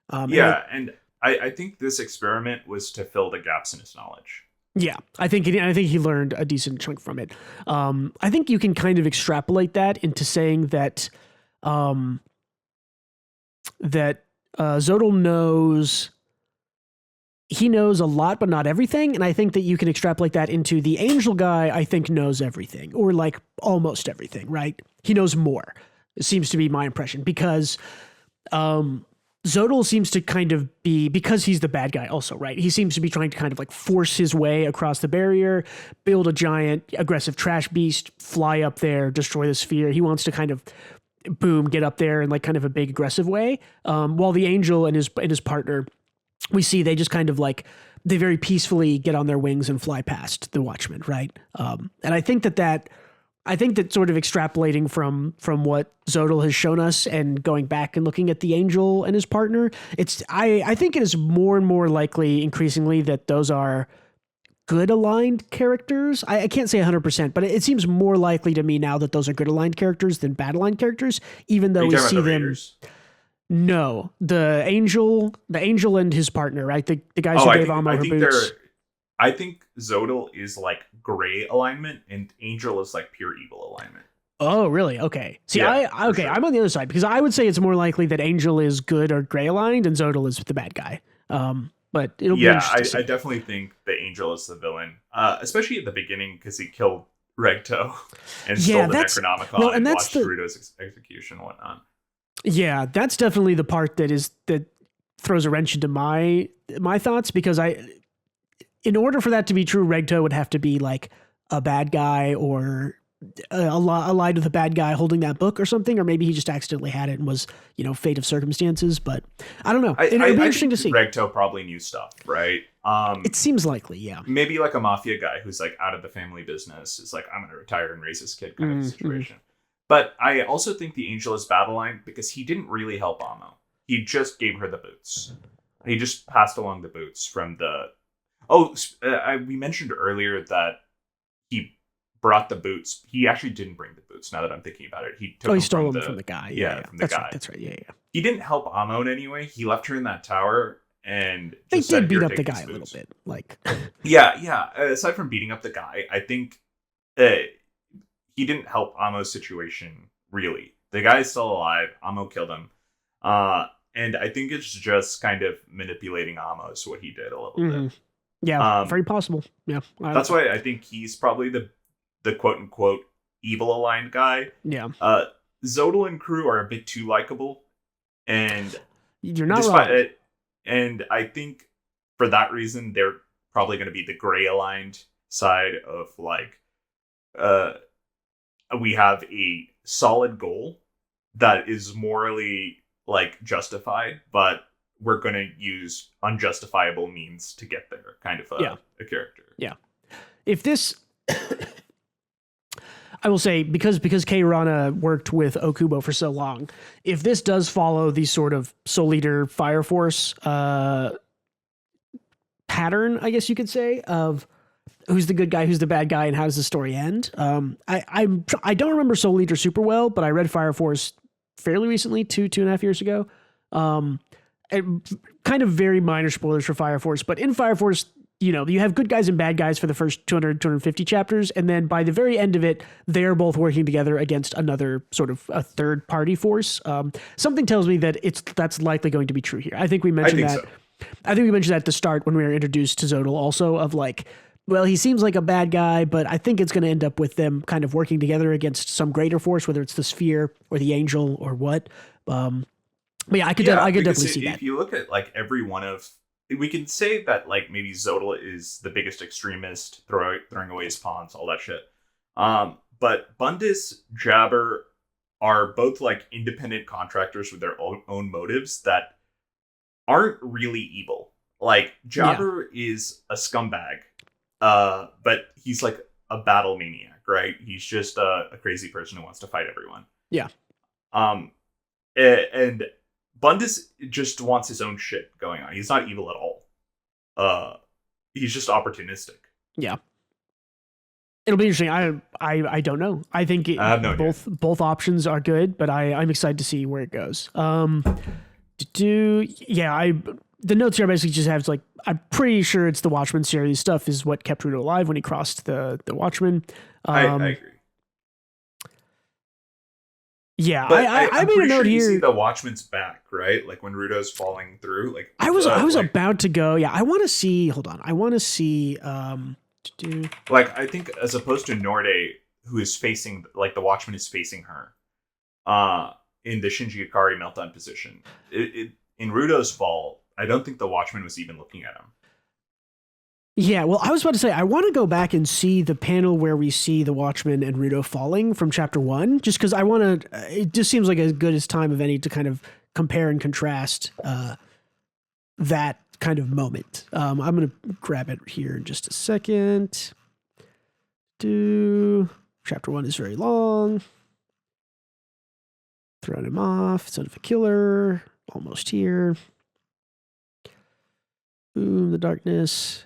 S2: And I think this experiment was to fill the gaps in his knowledge.
S1: Yeah, I think he learned a decent chunk from it. I think you can kind of extrapolate that into saying that Zodal knows. He knows a lot, but not everything. And I think that you can extrapolate that into the Angel guy, I think, knows everything, or like almost everything, right? He knows more. It seems to be my impression, because Zodal seems to kind of be, because he's the bad guy also, right? He seems to be trying to kind of like force his way across the barrier, build a giant aggressive trash beast, fly up there, destroy the sphere. He wants to kind of get up there in like kind of a big aggressive way. While the Angel and his partner, we see they just kind of like, they very peacefully get on their wings and fly past the Watchmen, right? And I think that sort of extrapolating from what Zodal has shown us and going back and looking at the Angel and his partner, I think it is more and more likely increasingly that those are good aligned characters. I can't say 100%, but it seems more likely to me now that those are good aligned characters than bad aligned characters, even though we see them. Raiders? No, the Angel and his partner, right? The guys who gave Amo her boots.
S2: I think Zodal is like gray alignment, and Angel is like pure evil alignment.
S1: Oh, really? Okay. See, yeah, I'm on the other side, because I would say it's more likely that Angel is good or gray aligned, and Zodal is the bad guy. But it'll be interesting.
S2: I definitely think the Angel is the villain, especially at the beginning, because he killed Regto and stole the Necronomicon and watched Naruto's execution and whatnot.
S1: Yeah, that's definitely the part that throws a wrench into my thoughts, because in order for that to be true, Regto would have to be like a bad guy or allied with a bad guy holding that book or something, or maybe he just accidentally had it and was, fate of circumstances. But I don't know. It'd be interesting to see.
S2: Regto probably knew stuff, right?
S1: It seems likely, yeah.
S2: Maybe like a mafia guy who's like out of the family business is like, I'm going to retire and raise this kid kind of situation. But I also think the Angel is battle line because he didn't really help Amo. He just gave her the boots. He just passed along the boots from the... we mentioned earlier that he brought the boots. He actually didn't bring the boots, now that I'm thinking about it. He
S1: stole them from the guy.
S2: Yeah, from the guy.
S1: That's right, yeah.
S2: He didn't help Amo in any way. He left her in that tower and...
S1: They did beat up the guy a little bit. Like...
S2: Yeah. Aside from beating up the guy, I think... he didn't help Amo's situation, really. The guy is still alive. Amo killed him. And I think it's just kind of manipulating Amo is what he did a little bit.
S1: Yeah, very possible. Yeah.
S2: That's why I think he's probably the quote-unquote evil-aligned guy.
S1: Yeah.
S2: Zodal and crew are a bit too likable, and
S1: you're not wrong.
S2: And I think for that reason, they're probably going to be the gray aligned side of like, we have a solid goal that is morally like justified, but we're going to use unjustifiable means to get there, kind of a character.
S1: Yeah. If this, I will say, because Urana worked with Okubo for so long, if this does follow the sort of Soul Eater Fire Force pattern, I guess you could say, of who's the good guy, who's the bad guy, and how does the story end? I don't remember Soul Eater super well, but I read Fire Force fairly recently, 2.5 years ago. Kind of very minor spoilers for Fire Force, but in Fire Force, you know, you have good guys and bad guys for the first 250 chapters, and then by the very end of it, they're both working together against another sort of a third party force. Something tells me that that's likely going to be true here. I think we mentioned that. So. I think we mentioned that at the start when we were introduced to Zodal also, of like, well, he seems like a bad guy, but I think it's going to end up with them kind of working together against some greater force, whether it's the Sphere or the Angel or what. But yeah, I could definitely see that.
S2: If you look at like every one of, we can say that like maybe Zodal is the biggest extremist, throwing away his pawns, all that shit. But Bundus, Jabber are both like independent contractors with their own motives that aren't really evil. Like Jabber is a scumbag, but he's like a battle maniac, right? He's just a crazy person who wants to fight everyone.
S1: Yeah.
S2: And Bundus just wants his own shit going on. He's not evil at all. He's just opportunistic.
S1: Yeah. It'll be interesting. I don't know. I think both options are good, but I'm excited to see where it goes. The notes here basically just have like, I'm pretty sure it's the Watchmen series stuff is what kept Rudo alive when he crossed the Watchmen.
S2: I agree.
S1: Yeah, but I made a note here.
S2: You see the Watchman's back, right? Like when Rudo's falling through. Like
S1: I was about to go. Yeah, I want to see. Hold on, I want to see.
S2: Like I think as opposed to Norde, who is facing, like the Watchman is facing her, in the Shinji Ikari meltdown position. In Rudo's fall, I don't think the Watchman was even looking at him.
S1: Yeah, well, I was about to say, I want to go back and see the panel where we see the Watchman and Rudo falling from chapter 1, just because I want to, it just seems like as good as time of any to kind of compare and contrast that kind of moment. I'm going to grab it here in just a second. Chapter 1 is very long. Throwing him off, son of a killer, almost here. Boom, the darkness.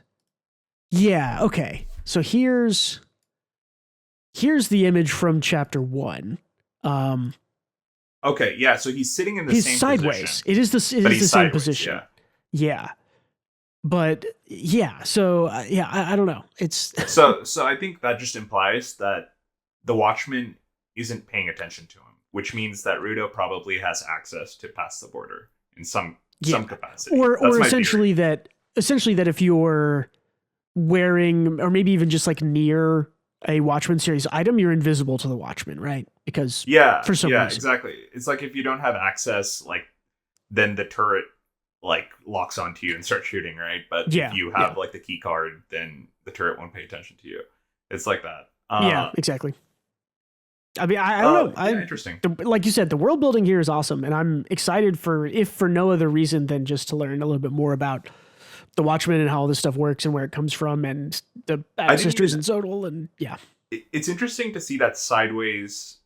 S1: Yeah, okay. So here's the image from chapter 1.
S2: Okay, yeah, so he's sitting in the same
S1: sideways.
S2: position.
S1: It is the same position. Yeah. But yeah, so I don't know. It's
S2: so I think that just implies that the Watchman isn't paying attention to him, which means that Rudo probably has access to pass the border in some capacity.
S1: Or essentially that if you're wearing, or maybe even just like near a Watchmen series item, you're invisible to the Watchmen, right? Because for some reason.
S2: Exactly. It's like if you don't have access, like then the turret like locks onto you and starts shooting, right? But if you have like the key card, then the turret won't pay attention to you. It's like that.
S1: Yeah, exactly. I mean, I don't know.
S2: Interesting.
S1: Like you said, the world building here is awesome, and I'm excited for no other reason than just to learn a little bit more about the Watchmen and how all this stuff works and where it comes from, and the ancestors and Zodal, and yeah.
S2: It's interesting to see that sideways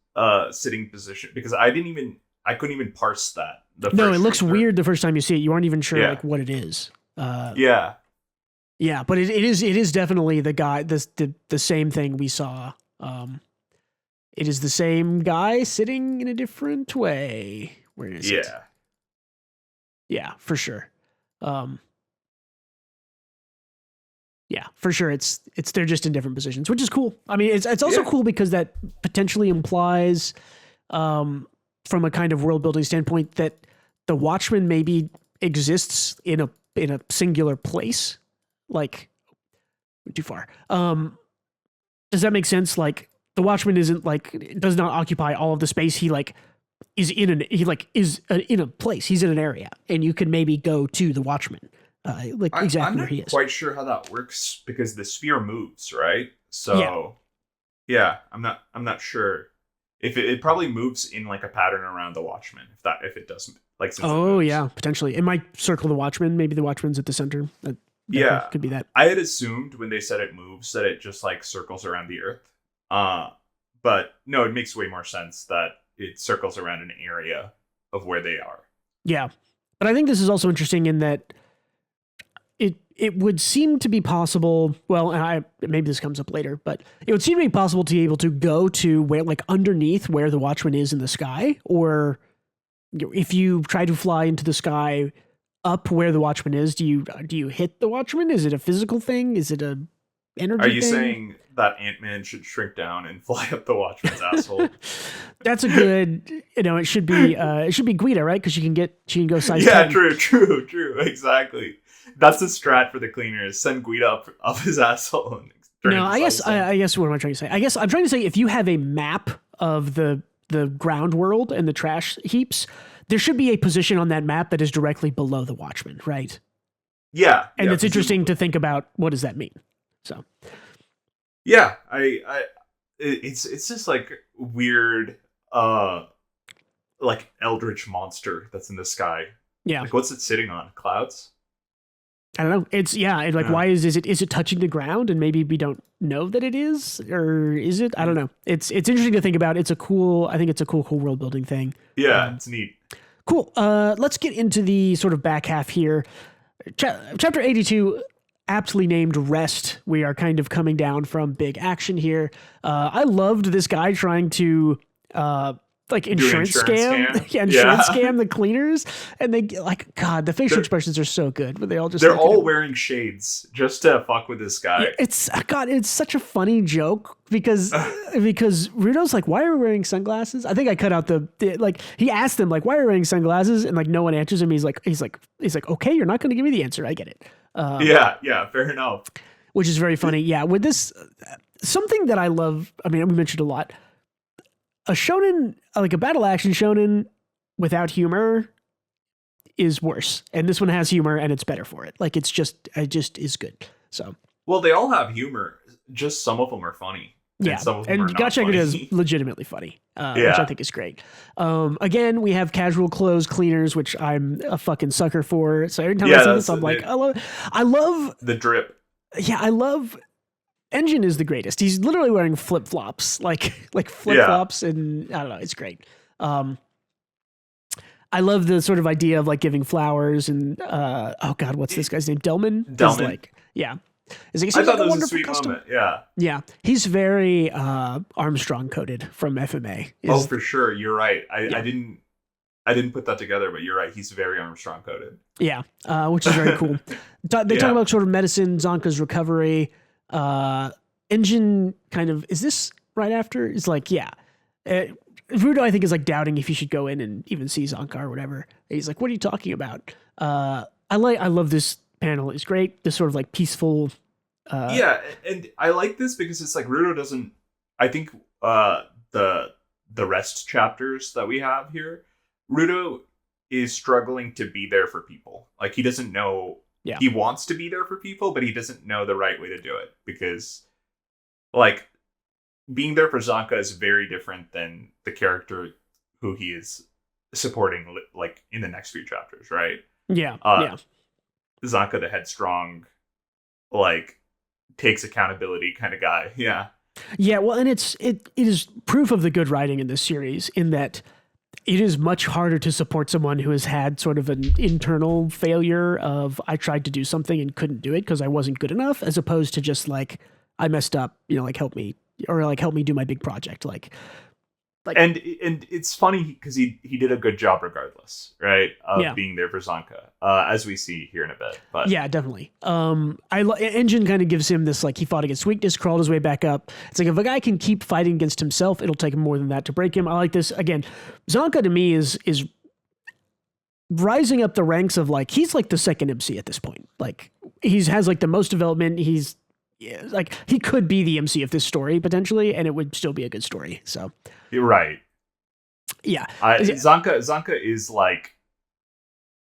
S2: sitting position, because I couldn't even parse that.
S1: No, it looks weird the first time you see it. You aren't even sure like what it is.
S2: Yeah,
S1: but it is definitely the guy, the same thing we saw. It is the same guy sitting in a different way. Where is it? Yeah, for sure. Yeah, for sure. It's they're just in different positions, which is cool. I mean, it's also cool because that potentially implies, from a kind of world building standpoint, that the Watchman maybe exists in a singular place. Like, too far. Does that make sense? Like, the Watchman isn't like, does not occupy all of the space. He like is in a place. He's in an area, and you can maybe go to the Watchman, exactly where he is.
S2: I'm not quite sure how that works because the sphere moves, right? So yeah, I'm not sure if it probably moves in like a pattern around the Watchman. If it doesn't like. Since
S1: oh yeah, potentially it might circle the Watchman. Maybe the Watchman's at the center. That could be that.
S2: I had assumed when they said it moves that it just like circles around the Earth. But no, it makes way more sense that it circles around an area of where they are.
S1: Yeah. But I think this is also interesting in that it would seem to be possible, well, and maybe this comes up later, but it would seem to be possible to be able to go to where, like, underneath where the Watchman is in the sky, or if you try to fly into the sky up where the Watchman is, do you hit the Watchman? Is it a physical thing? Is it a energy thing?
S2: Are you saying that Ant-Man should shrink down and fly up the Watchman's asshole?
S1: That's a good, it should be Guida, right? Because she can go size 10.
S2: Yeah, true, exactly. That's the strat for the cleaners. Send Guida up his asshole.
S1: No, I guess what am I trying to say? I guess I'm trying to say if you have a map of the ground world and the trash heaps, there should be a position on that map that is directly below the Watchman, right?
S2: Yeah.
S1: And it's interesting to think about, what does that mean? So
S2: yeah, it's just like weird like eldritch monster that's in the sky.
S1: Yeah.
S2: Like, what's it sitting on? Clouds?
S1: I don't know. Why is it touching the ground and maybe we don't know that it is, or is it? I don't know. It's interesting to think about. I think it's a cool world building thing.
S2: Yeah, it's neat.
S1: Cool. Let's get into the sort of back half here. Chapter 82, aptly named Rest. We are kind of coming down from big action here. I loved this guy trying to insurance scam. Yeah, insurance scam the cleaners, and they God, the facial expressions are so good, but they're
S2: all wearing shades just to fuck with this guy.
S1: It's such a funny joke because Rudo's like, why are we wearing sunglasses? I think I cut out he asked them like, why are we wearing sunglasses, and like no one answers him. He's like okay, you're not going to give me the answer. I get it.
S2: Yeah, fair enough.
S1: Which is very funny. Yeah, with this, something that I love. I mean, we mentioned a lot. A shonen, like a battle action shonen without humor is worse. And this one has humor and it's better for it. Like it just is good. So,
S2: well, they all have humor. Just some of them are funny.
S1: Yeah.
S2: And some of them are not
S1: GACHIAKUTA is legitimately funny, which I think is great. Again, we have casual clothes cleaners, which I'm a fucking sucker for. So every time I see this, I'm like, I love
S2: the drip.
S1: Yeah. I love Engine is the greatest. He's literally wearing flip-flops, like flip-flops, and I don't know, it's great. I love the sort of idea of like giving flowers and oh god, what's this guy's name? Delman. Yeah. I
S2: thought that was a sweet moment. Yeah.
S1: Yeah. He's very Armstrong coded from FMA.
S2: For sure. You're right. I didn't put that together, but you're right. He's very Armstrong coded. Yeah.
S1: Which is very cool. They talk about sort of medicine, Zonka's recovery. Engine kind of, is this right after? It's like, yeah. Rudo, I think, is like doubting if he should go in and even see Zonka or whatever. And he's like, what are you talking about? I love this panel. It's great. This sort of like peaceful.
S2: Yeah. And I like this because it's like Rudo doesn't, I think, the rest chapters that we have here, Rudo is struggling to be there for people. Like he doesn't know. Yeah. He wants to be there for people, but he doesn't know the right way to do it because, like, being there for Zonka is very different than the character who he is supporting, like, in the next few chapters, right?
S1: Yeah,
S2: Zonka, the headstrong, like, takes accountability kind of guy. Yeah.
S1: Yeah, well, and it is proof of the good writing in this series in that it is much harder to support someone who has had sort of an internal failure of I tried to do something and couldn't do it because I wasn't good enough, as opposed to just like I messed up, like help me do my big project. And
S2: it's funny because he did a good job regardless, right? Of being there for Zonka, as we see here in a bit. But
S1: yeah, definitely. Engine kind of gives him this, like, he fought against weakness, crawled his way back up. It's like if a guy can keep fighting against himself, it'll take more than that to break him. I like this. Again, Zonka to me is rising up the ranks of, like, he's like the second MC at this point. Like he has like the most development. He's yeah, like he could be the MC of this story potentially, and it would still be a good story. So
S2: you're right.
S1: Yeah,
S2: Zanka is like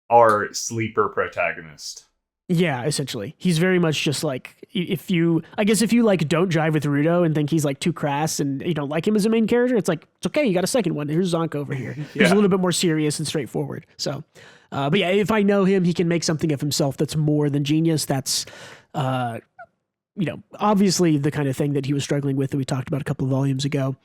S2: our sleeper protagonist.
S1: Yeah, essentially. He's very much just like, if you like don't jive with Rudo and think he's like too crass and you don't like him as a main character, it's like, it's okay, you got a second one. Here's Zonka over here. He's a little bit more serious and straightforward. So, but yeah, if I know him, he can make something of himself that's more than genius. That's, obviously the kind of thing that he was struggling with that we talked about a couple of volumes ago.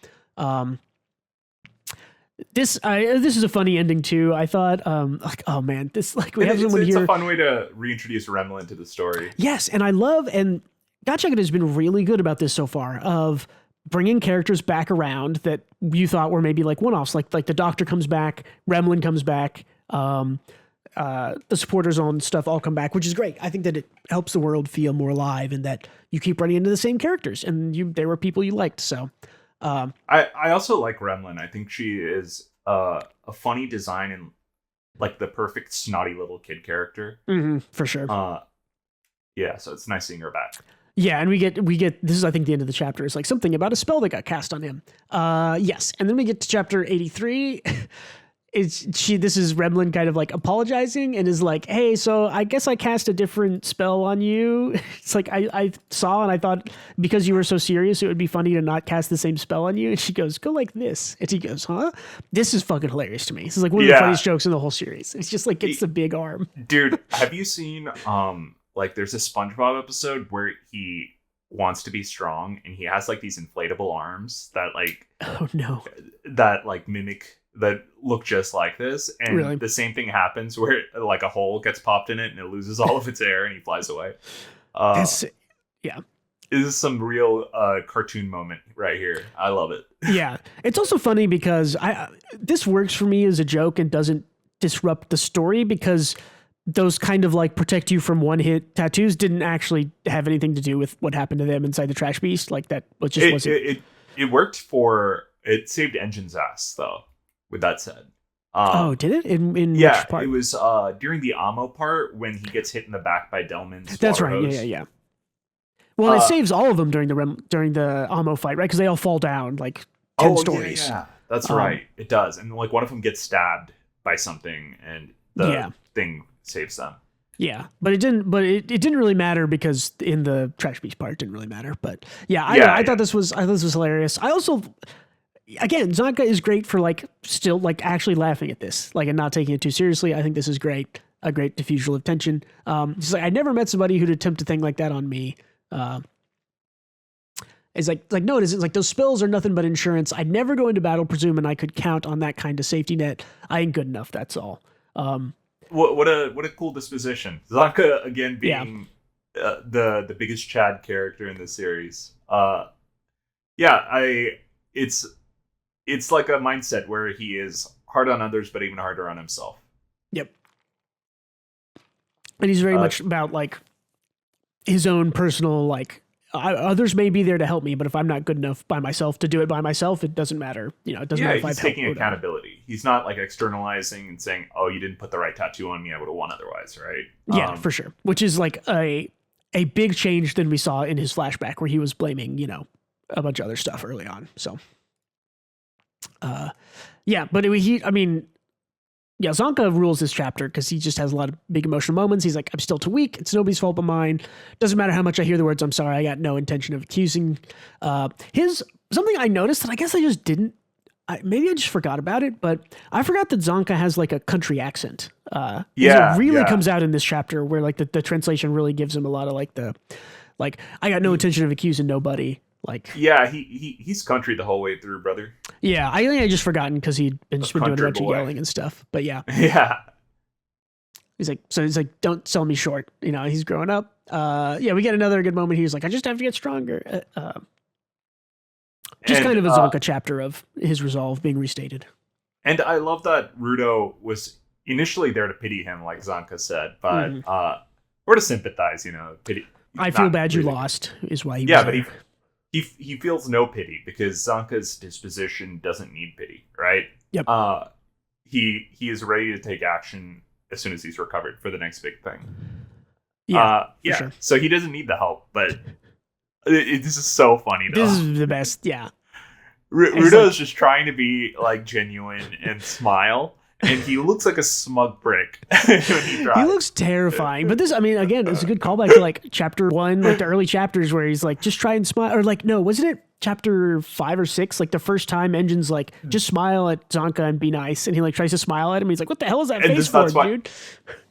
S1: This is a funny ending too. I thought, oh man, this like we have someone here.
S2: It's a fun way to reintroduce Remlin to the story.
S1: Yes, and GACHIAKUTA has been really good about this so far of bringing characters back around that you thought were maybe like one-offs. Like the Doctor comes back, Remlin comes back, the supporters on stuff all come back, which is great. I think that it helps the world feel more alive and that you keep running into the same characters and they were people you liked. So.
S2: I also like Remlin. I think she is a funny design and like the perfect snotty little kid character.
S1: For sure.
S2: Yeah, so it's nice seeing her back.
S1: Yeah, and we get this is I think the end of the chapter. It's like something about a spell that got cast on him. Yes, and then we get to chapter 83. This is Remlin kind of like apologizing and is like, hey, so I guess I cast a different spell on you. It's like I saw and I thought because you were so serious it would be funny to not cast the same spell on you. And she goes, go like this. And he goes, huh? This is fucking hilarious to me. This is like one of the funniest jokes in the whole series. It's just like it's the big arm.
S2: Dude, have you seen like there's a SpongeBob episode where he wants to be strong and he has like these inflatable arms that like mimic that look just like this, and the same thing happens where like a hole gets popped in it and it loses all of its air and he flies away. This is some real cartoon moment right here. I love it.
S1: Yeah, it's also funny because this works for me as a joke and doesn't disrupt the story because those kind of like protect you from one hit tattoos didn't actually have anything to do with what happened to them inside the Trash Beast. Like that wasn't.
S2: It worked it saved Engine's ass though. With that said,
S1: did it? In
S2: which
S1: part?
S2: It was during the Amo part when he gets hit in the back by Delman's.
S1: That's right. Hose. Yeah. Well, it saves all of them during the Amo fight, right? Because they all fall down like 10 stories.
S2: Yeah, that's right. It does, and like one of them gets stabbed by something, and the thing saves them.
S1: Yeah, but it didn't. But it didn't really matter because in the Trash Beast part, it didn't really matter. But I thought this was hilarious. I also. Again, Zonka is great for like still like actually laughing at this, like and not taking it too seriously. I think this is great, a great diffusal of tension. Just like I never met somebody who'd attempt a thing like that on me. It's like no, it isn't. Like those spells are nothing but insurance. I'd never go into battle presuming I could count on that kind of safety net. I ain't good enough. That's all.
S2: What a cool disposition. Zonka again being the biggest Chad character in the series. It's like a mindset where he is hard on others, but even harder on himself.
S1: Yep. And he's very much about like his own personal, like others may be there to help me, but if I'm not good enough by myself to do it by myself, it doesn't matter. It doesn't matter if I've helped. He's taking
S2: accountability. He's not like externalizing and saying, oh, you didn't put the right tattoo on me. I would have won otherwise. Right.
S1: Yeah, for sure. Which is like a big change than we saw in his flashback where he was blaming, a bunch of other stuff early on. So. Zonka rules this chapter because he just has a lot of big emotional moments. He's like, I'm still too weak. It's nobody's fault but mine. Doesn't matter how much I hear the words, I'm sorry. I got no intention of accusing. Something I noticed that I guess I just didn't, maybe I just forgot about it, but I forgot that Zonka has like a country accent. It really comes out in this chapter where like the translation really gives him a lot of like, I got no intention of accusing nobody. Like
S2: he's country the whole way through, brother.
S1: Yeah, I think I just forgotten because he'd been doing a bunch of yelling and stuff. But yeah, he's like, don't sell me short. He's growing up. We get another good moment. He's like, I just have to get stronger. Kind of a Zonka chapter of his resolve being restated.
S2: And I love that Rudo was initially there to pity him, like Zonka said, but or to sympathize. Pity.
S1: I feel bad you lost is why he was there.
S2: But he feels no pity because Zonka's disposition doesn't need pity, right?
S1: Yep.
S2: He is ready to take action as soon as he's recovered for the next big thing.
S1: Yeah. Sure.
S2: So he doesn't need the help, but This is so funny, though.
S1: This is the best, yeah.
S2: Rudo's just trying to be, like, genuine and smile, and he looks like a smug prick when he tries.
S1: He looks terrifying. But this, I mean, again, it's a good callback to, like, chapter 1, like, the early chapters where he's like, just try and smile. Or, like, no, wasn't it chapter 5 or 6? Like, the first time Engin's like, just smile at Zanka and be nice. And he, like, tries to smile at him. He's like, what the hell is that face for, dude?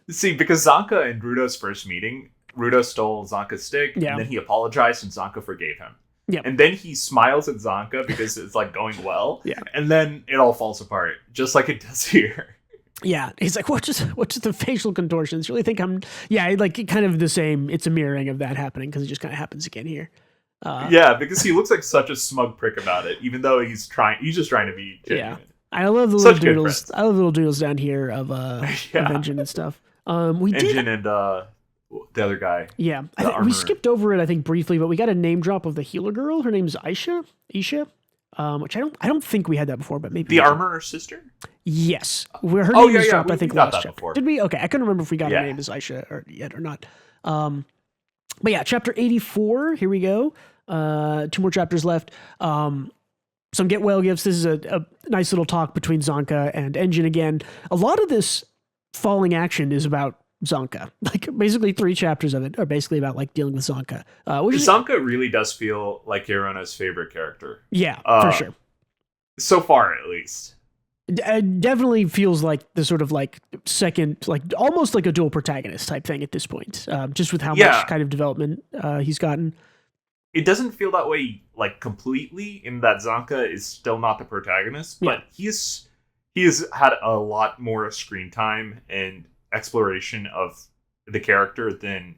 S2: See, because Zanka and Rudo's first meeting, Rudo stole Zanka's stick, and then he apologized, and Zanka forgave him.
S1: Yeah.
S2: And then he smiles at Zanka because it's, like, going well.
S1: Yeah.
S2: And then it all falls apart, just like it does here.
S1: Yeah. He's like, what's the facial contortions? You really think I'm... Yeah, like, kind of the same. It's a mirroring of that happening, because it just kind of happens again here.
S2: Yeah, because he looks like such a smug prick about it, even though he's just trying to be genuine.
S1: Yeah. I love the little doodles. I love the little doodles down here of Engine and stuff.
S2: Engine and the other guy.
S1: Yeah, we skipped over it, I think, briefly, but we got a name drop of the healer girl. Her name's Isha, which I don't think we had that before, but maybe
S2: the armorer sister.
S1: Yes, where her name was dropped. I think last chapter.
S2: Before.
S1: Did we? Okay, I couldn't remember if we got her name as Isha yet or not. But yeah, chapter 84. Here we go. 2 more chapters left. Some get well gifts. This is a nice little talk between Zanka and Engine again. A lot of this falling action is about Zanka. Like, basically 3 chapters of it are basically about, like, dealing with Zanka.
S2: Zanka really does feel like Urana's favorite character.
S1: Yeah, for sure.
S2: So far, at least.
S1: It definitely feels like the sort of, like, second, like, almost like a dual protagonist type thing at this point. Just with how much kind of development he's gotten.
S2: It doesn't feel that way, like, completely, in that Zanka is still not the protagonist, but he has had a lot more screen time and exploration of the character than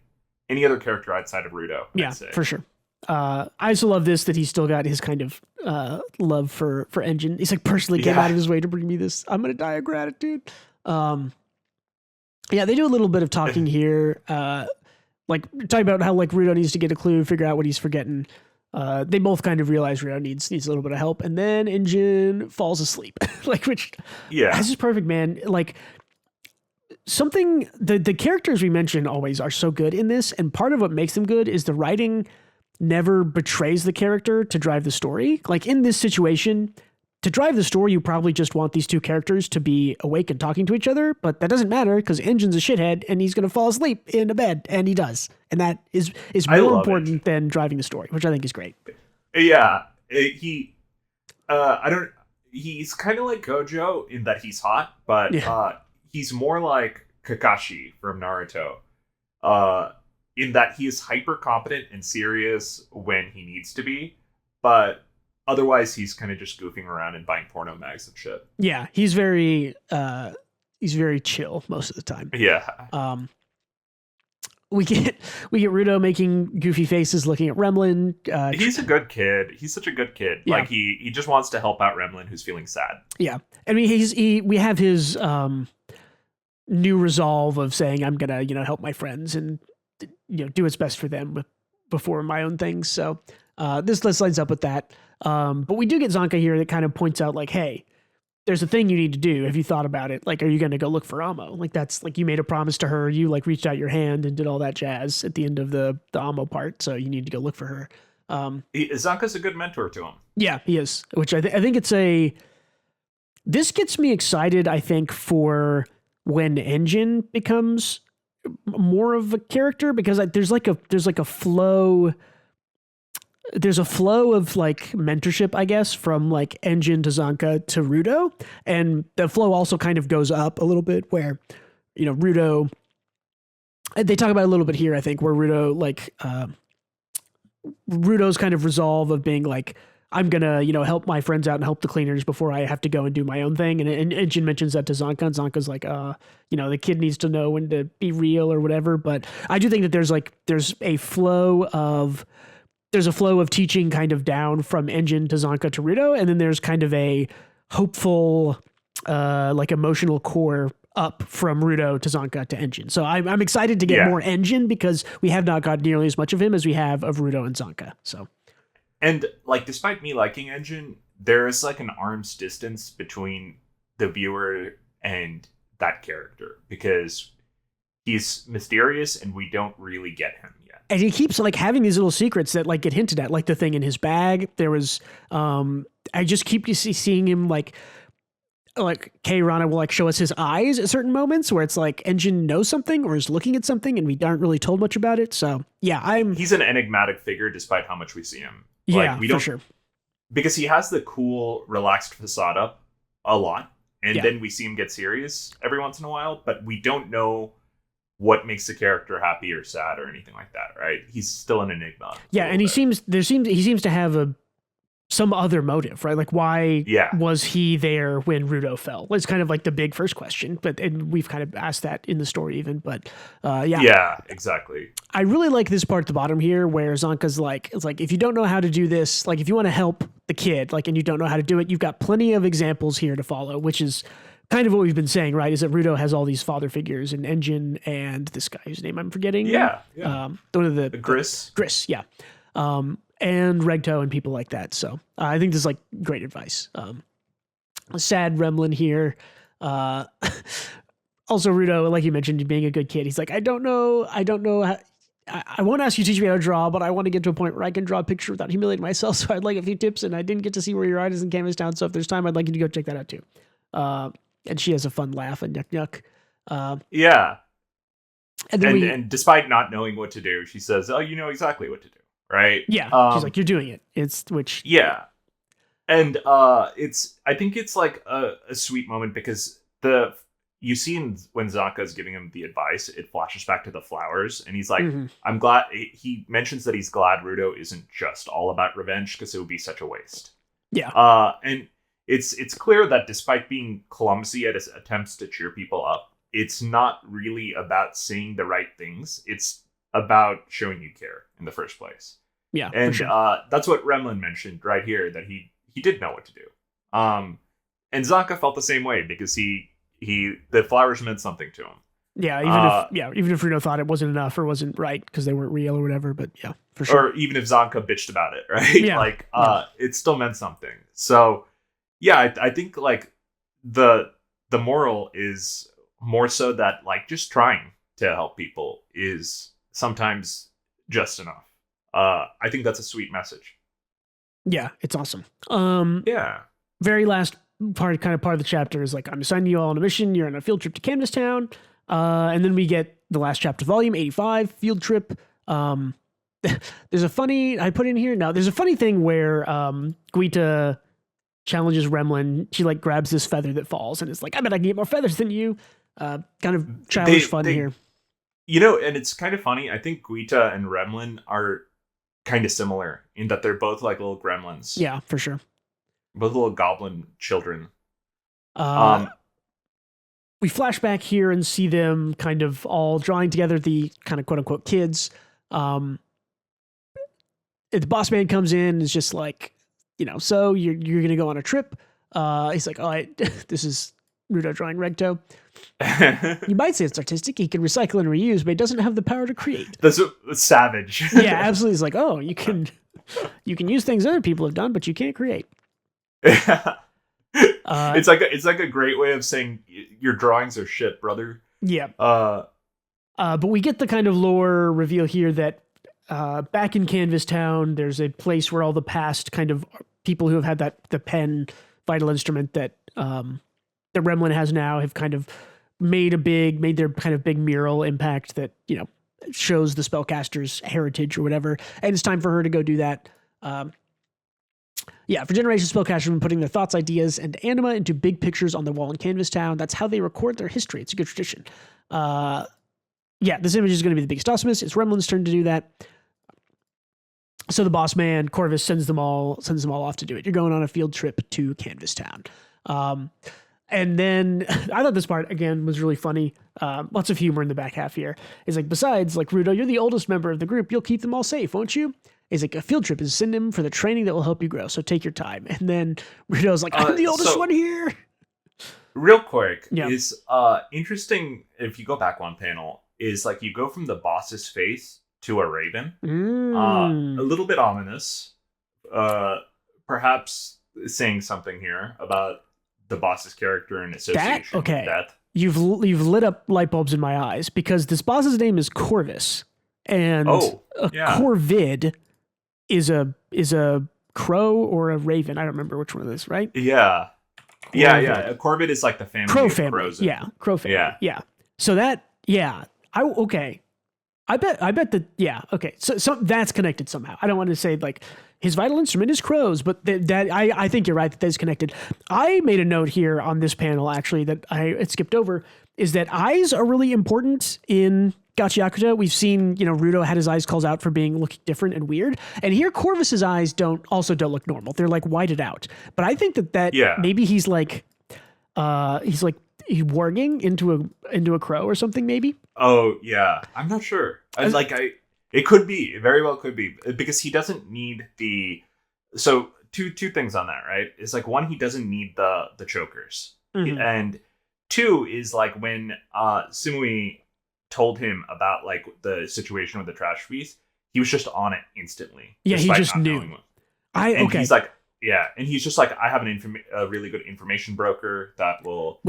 S2: any other character outside of Rudo.
S1: Yeah, for sure. I also love this, that he's still got his kind of love for Engine. He's like, personally came out of his way to bring me this. I'm going to die of gratitude. Yeah, they do a little bit of talking here. Like, talking about how, like, Rudo needs to get a clue, figure out what he's forgetting. They both kind of realize Rudo needs a little bit of help. And then Engine falls asleep. Like, which... Yeah. This is perfect, man. Like... Something, the characters we mentioned always are so good in this, and part of what makes them good is the writing never betrays the character to drive the story. Like, in this situation, to drive the story, you probably just want these 2 characters to be awake and talking to each other, but that doesn't matter because Engine's a shithead and he's going to fall asleep in a bed, and he does. And that is more important than driving the story, which I think is great.
S2: Yeah. He's kind of like Gojo in that he's hot, but he's more like Kakashi from Naruto, in that he is hyper competent and serious when he needs to be, but otherwise he's kind of just goofing around and buying porno mags and shit. Yeah,
S1: he's very chill most of the time.
S2: Yeah.
S1: We get Rudo making goofy faces looking at Remlin.
S2: He's a good kid. He's such a good kid. Yeah. Like, he just wants to help out Remlin, who's feeling sad.
S1: Yeah. I mean, we have his new resolve of saying, I'm gonna, help my friends and, do what's best for them before my own things. So this lines up with that. But we do get Zanka here that kind of points out, like, hey, there's a thing you need to do. Have you thought about it? Like, are you going to go look for Amo? Like, that's like, you made a promise to her. You, like, reached out your hand and did all that jazz at the end of the Amo part. So you need to go look for her.
S2: Zanka's a good mentor to him.
S1: Yeah, he is. Which I think this gets me excited, I think, for when Engine becomes more of a character, because there's a flow. There's a flow of, like, mentorship, I guess, from, like, Engine to Zanka to Rudo. And the flow also kind of goes up a little bit where, Rudo, they talk about it a little bit here, I think, where Rudo, like, Rudo's kind of resolve of being like, I'm going to, help my friends out and help the cleaners before I have to go and do my own thing. And Engine mentions that to Zanka, and Zanka's like, the kid needs to know when to be real or whatever. But I do think that there's a flow of teaching kind of down from Engine to Zanka to Rudo, and then there's kind of a hopeful, like, emotional core up from Rudo to Zanka to Engine. So I'm excited to get more Engine, because we have not got nearly as much of him as we have of Rudo and Zanka. So,
S2: and, like, despite me liking Engine, there's, like, an arm's distance between the viewer and that character, because he's mysterious and we don't really get him yet.
S1: And he keeps like having these little secrets that like get hinted at, like the thing in his bag. There was, I just keep seeing him like Urana will like show us his eyes at certain moments where it's like Engine knows something or is looking at something and we aren't really told much about it. So yeah,
S2: he's an enigmatic figure despite how much we see him.
S1: Yeah,
S2: like, we don't,
S1: for sure.
S2: Because he has the cool, relaxed facade up a lot. And then we see him get serious every once in a while, but we don't know what makes the character happy or sad or anything like that, right? He's still an enigma.
S1: Yeah, and he seems to have some other motive, right? Like, why was he there when Rudo fell? Was kind of like the big first question, and we've kind of asked that in the story even. But
S2: yeah, exactly.
S1: I really like this part at the bottom here where Zanka's like, it's like, if you don't know how to do this, like if you want to help the kid, like, and you don't know how to do it, you've got plenty of examples here to follow, which is kind of what we've been saying, right? Is that Rudo has all these father figures in Engine and this guy whose name I'm forgetting.
S2: Yeah.
S1: One of the
S2: Gris.
S1: Gris, yeah. And Regto and people like that. So I think this is like great advice. Sad Remlin here. Also Rudo, like you mentioned, being a good kid. He's like, I don't know how, I won't ask you to teach me how to draw, but I want to get to a point where I can draw a picture without humiliating myself. So I'd like a few tips, and I didn't get to see where your art is in Canvas Town. So if there's time, I'd like you to go check that out too. And she has a fun laugh and yuck.
S2: Yeah.
S1: And then
S2: and despite not knowing what to do, she says, oh, you know exactly what to do. Right.
S1: Yeah. She's like, you're doing it.
S2: Yeah. And I think it's like a sweet moment because you see when Zanka is giving him the advice, it flashes back to the flowers and he's like, I'm glad. He mentions that he's glad Rudo isn't just all about revenge because it would be such a waste.
S1: Yeah.
S2: And it's clear that despite being clumsy at his attempts to cheer people up, it's not really about saying the right things. It's about showing you care in the first place.
S1: Yeah,
S2: and
S1: for sure.
S2: That's what Remlin mentioned right here, that he did know what to do. And Zanka felt the same way because the flowers meant something to him.
S1: Yeah, even if Rudo thought it wasn't enough or wasn't right because they weren't real or whatever, but yeah, for sure.
S2: Or even if Zanka bitched about it, right? Yeah. It still meant something. So yeah, I think like the moral is more so that like just trying to help people is sometimes just enough. I think that's a sweet message.
S1: Yeah, it's awesome.
S2: Yeah.
S1: Very last part of the chapter is like, I'm assigning you all on a mission. You're on a field trip to Canvas Town. And then we get the last chapter, volume 85, field trip. There's a funny thing where Guita challenges Remlin. She like grabs this feather that falls and it's like, I bet I can get more feathers than you. Kind of childish fun here.
S2: You know, and it's kind of funny. I think Guita and Remlin are kind of similar in that they're both like little gremlins.
S1: Yeah, for sure.
S2: Both little goblin children.
S1: We flash back here and see them kind of all drawing together, the kind of quote unquote kids. The boss man comes in and is just like, so you're going to go on a trip. He's like, all right, this is Rudo drawing Regto. You might say it's artistic. He can recycle and reuse, but he doesn't have the power to create.
S2: That's savage.
S1: Yeah, absolutely. It's like, oh, you can use things other people have done, but you can't create.
S2: It's like a great way of saying your drawings are shit, brother.
S1: Yeah. But we get the kind of lore reveal here that back in Canvas Town, there's a place where all the past kind of people who have had the pen vital instrument that that Remlin has now have kind of made their kind of big mural impact that, shows the spellcaster's heritage or whatever. And it's time for her to go do that. For generations, spellcasters have been putting their thoughts, ideas, and anima into big pictures on the wall in Canvas Town. That's how they record their history. It's a good tradition. This image is going to be the biggest awesomeness. It's Remlin's turn to do that. So the boss man, Corvus, sends them all off to do it. You're going on a field trip to Canvas Town. And then I thought this part, again, was really funny. Lots of humor in the back half here. It's like, besides, like, Rudo, you're the oldest member of the group. You'll keep them all safe, won't you? It's like, a field trip is a synonym for the training that will help you grow. So take your time. And then Rudo's like, I'm the oldest one here.
S2: Real quick, is interesting, if you go back one panel, is like you go from the boss's face to a raven. A little bit ominous. Perhaps saying something here about the boss's character and association with death.
S1: You've lit up light bulbs in my eyes because this boss's name is Corvus. and a corvid is a crow or a raven. I don't remember which one it is, right?
S2: Yeah. Yeah. A corvid is like the family
S1: crow
S2: of
S1: family.
S2: crows.
S1: Yeah, crow family.
S2: Yeah.
S1: Yeah. So that, I bet that, okay. So that's connected somehow. I don't want to say like his vital instrument is crows, but I think you're right that that's connected. I made a note here on this panel actually that I skipped over, is that eyes are really important in GACHIAKUTA. We've seen, Rudo had his eyes calls out for looking different and weird. And here Corvus's eyes don't look normal. They're like whited out. But I think that maybe he's like warging into a crow or something maybe.
S2: Oh yeah. I'm not sure. It could be. It very well could be. Because he doesn't need so two things on that, right? It's like one, he doesn't need the chokers. Mm-hmm. And two is like when Sumui told him about like the situation with the trash beast, he was just on it instantly.
S1: Yeah, he just knew.
S2: He's like, and he's just like, I have a really good information broker that will,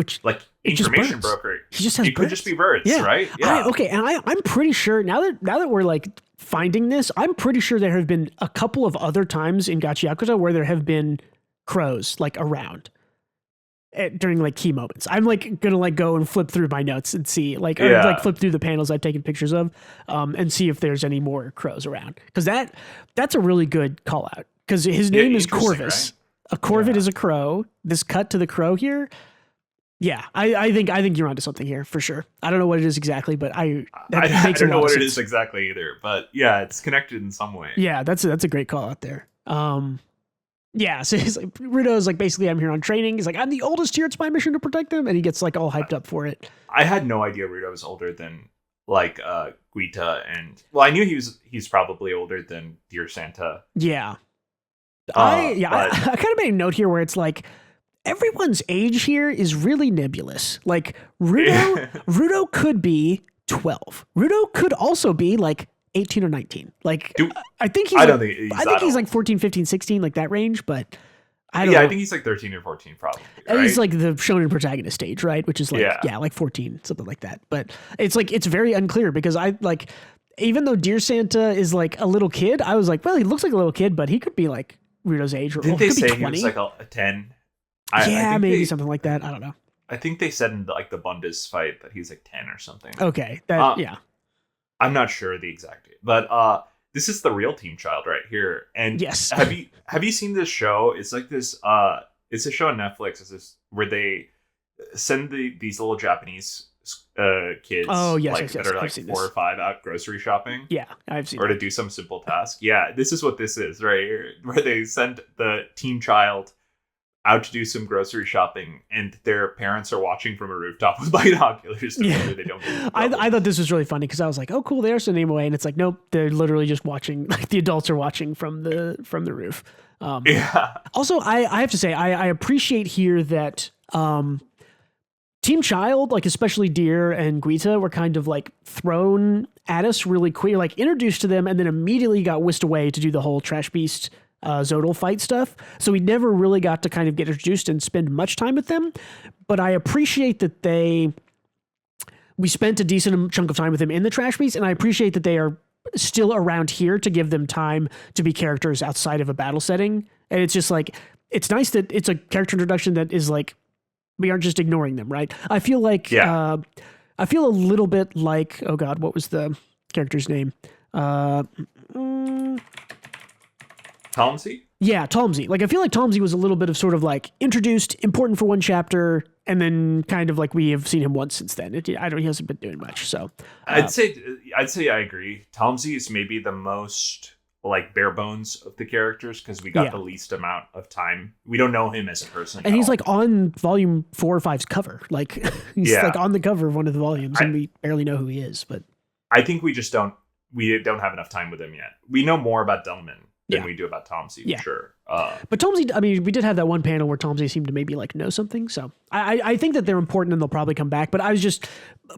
S2: information broker.
S1: He just has.
S2: It could just be birds, right?
S1: Yeah. And I'm pretty sure now that we're like finding this, I'm pretty sure there have been a couple of other times in GACHIAKUTA where there have been crows like around during like key moments. I'm like gonna like go and flip through my notes and see like flip through the panels I've taken pictures of, and see if there's any more crows around, because that's a really good call out. Because his name is Corvus. Right? A corvid is a crow. This cut to the crow here. Yeah, I think you're onto something here for sure. I don't know what it is exactly, but I
S2: don't know what it is exactly either. But yeah, it's connected in some way.
S1: Yeah, that's a great call out there. Yeah, so he's like, Rudo's like, basically, I'm here on training. He's like, I'm the oldest here. It's my mission to protect them, and he gets like all hyped up for it.
S2: I had no idea Rudo was older than like Guita, and I knew he's probably older than Dear Santa.
S1: Yeah. I kind of made a note here where it's like everyone's age here is really nebulous. Like Rudo could be 12. Rudo could also be like 18 or 19. Like I think he's like 14, 15, 16, like that range, but I don't know.
S2: I think he's like 13 or 14 probably. Right?
S1: He's like the shonen protagonist stage, right? Which is like like 14, something like that. But it's like it's very unclear because I like, even though Dear Santa is like a little kid, I was like, well, he looks like a little kid, but he could be like Rudo's age, or
S2: didn't they
S1: could
S2: say
S1: be 20.
S2: He was like a 10?
S1: I think maybe something like that. I don't know.
S2: I think they said in the Bundes fight that he's like 10 or something.
S1: Okay,
S2: I'm not sure the exact date, but this is the real Team Child right here. And
S1: yes,
S2: have you seen this show? It's like this. It's a show on Netflix. It's this where they send these little Japanese kids.
S1: Oh yes,
S2: like, that are like 4 or 5 out grocery shopping.
S1: Yeah, I've seen.
S2: Or to do some simple task. Yeah, this is what this is right here, where they send the Team Child out to do some grocery shopping, and their parents are watching from a rooftop with binoculars to make sure they don't get
S1: I thought this was really funny because I was like, oh cool, they're sending him away, and it's like, nope, they're literally just watching. Like the adults are watching from the roof. Also, I have to say, I appreciate here that Team Child, like especially Deer and Guita, were kind of like thrown at us really quick, like introduced to them, and then immediately got whisked away to do the whole Trash Beast Zodal fight stuff. So we never really got to kind of get introduced and spend much time with them. But I appreciate that we spent a decent chunk of time with them in the Trash Beast, and I appreciate that they are still around here to give them time to be characters outside of a battle setting. And it's just like, it's nice that it's a character introduction that is like, we aren't just ignoring them, right? I feel like, I feel a little bit like, oh God, what was the character's name?
S2: Tomsy?
S1: Yeah, Tomsy. Like, I feel like Tomsy was a little bit of sort of like introduced, important for one chapter, and then kind of like we have seen him once since then. He hasn't been doing much. So
S2: I'd say I agree. Tomsy is maybe the most like bare bones of the characters because we got the least amount of time. We don't know him as a person,
S1: and he's like on volume 4 or 5's cover. Like he's like on the cover of one of the volumes, and we barely know who he is. But
S2: I think we don't have enough time with him yet. We know more about Delman than we do about Tomsy, for sure.
S1: But Tomsy, I mean, we did have that one panel where Tomsy seemed to maybe like know something. So I think that they're important and they'll probably come back. But I was just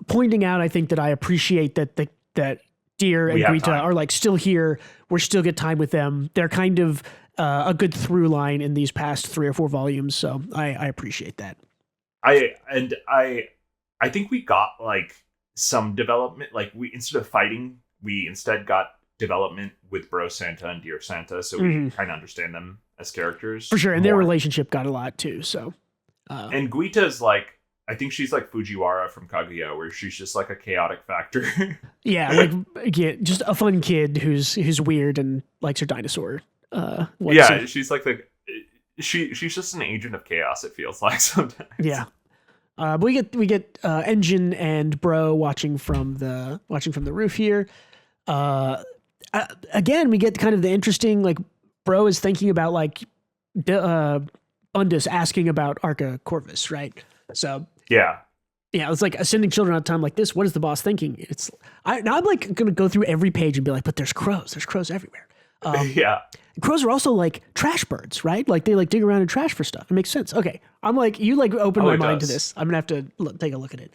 S1: pointing out, I think that I appreciate that that Deer and Guita are like still here. We're still get time with them. They're kind of a good through line in these past 3 or 4 volumes. So I appreciate that.
S2: I think we got like some development. Like we, instead of fighting we instead got development with Bro Santa and Dear Santa, so we kind of understand them as characters.
S1: For sure, and their relationship got a lot too, so.
S2: And Guita's like, I think she's like Fujiwara from Kaguya, where she's just like a chaotic factor.
S1: Yeah, just a fun kid who's weird and likes her dinosaur.
S2: She's like she's just an agent of chaos. It feels like sometimes.
S1: Yeah, but we get Engine and Bro watching from the roof here. Again, we get kind of the interesting, like, Bro is thinking about like Bundus asking about Arca Corvus, right? So
S2: yeah,
S1: it's like sending children out of time like this. What is the boss thinking? I'm like gonna go through every page and be like, but there's crows everywhere.
S2: Yeah,
S1: crows are also like trash birds, right? Like they like dig around in trash for stuff. It makes sense. Okay, I'm like, you like open my mind to this. I'm gonna have to take a look at it.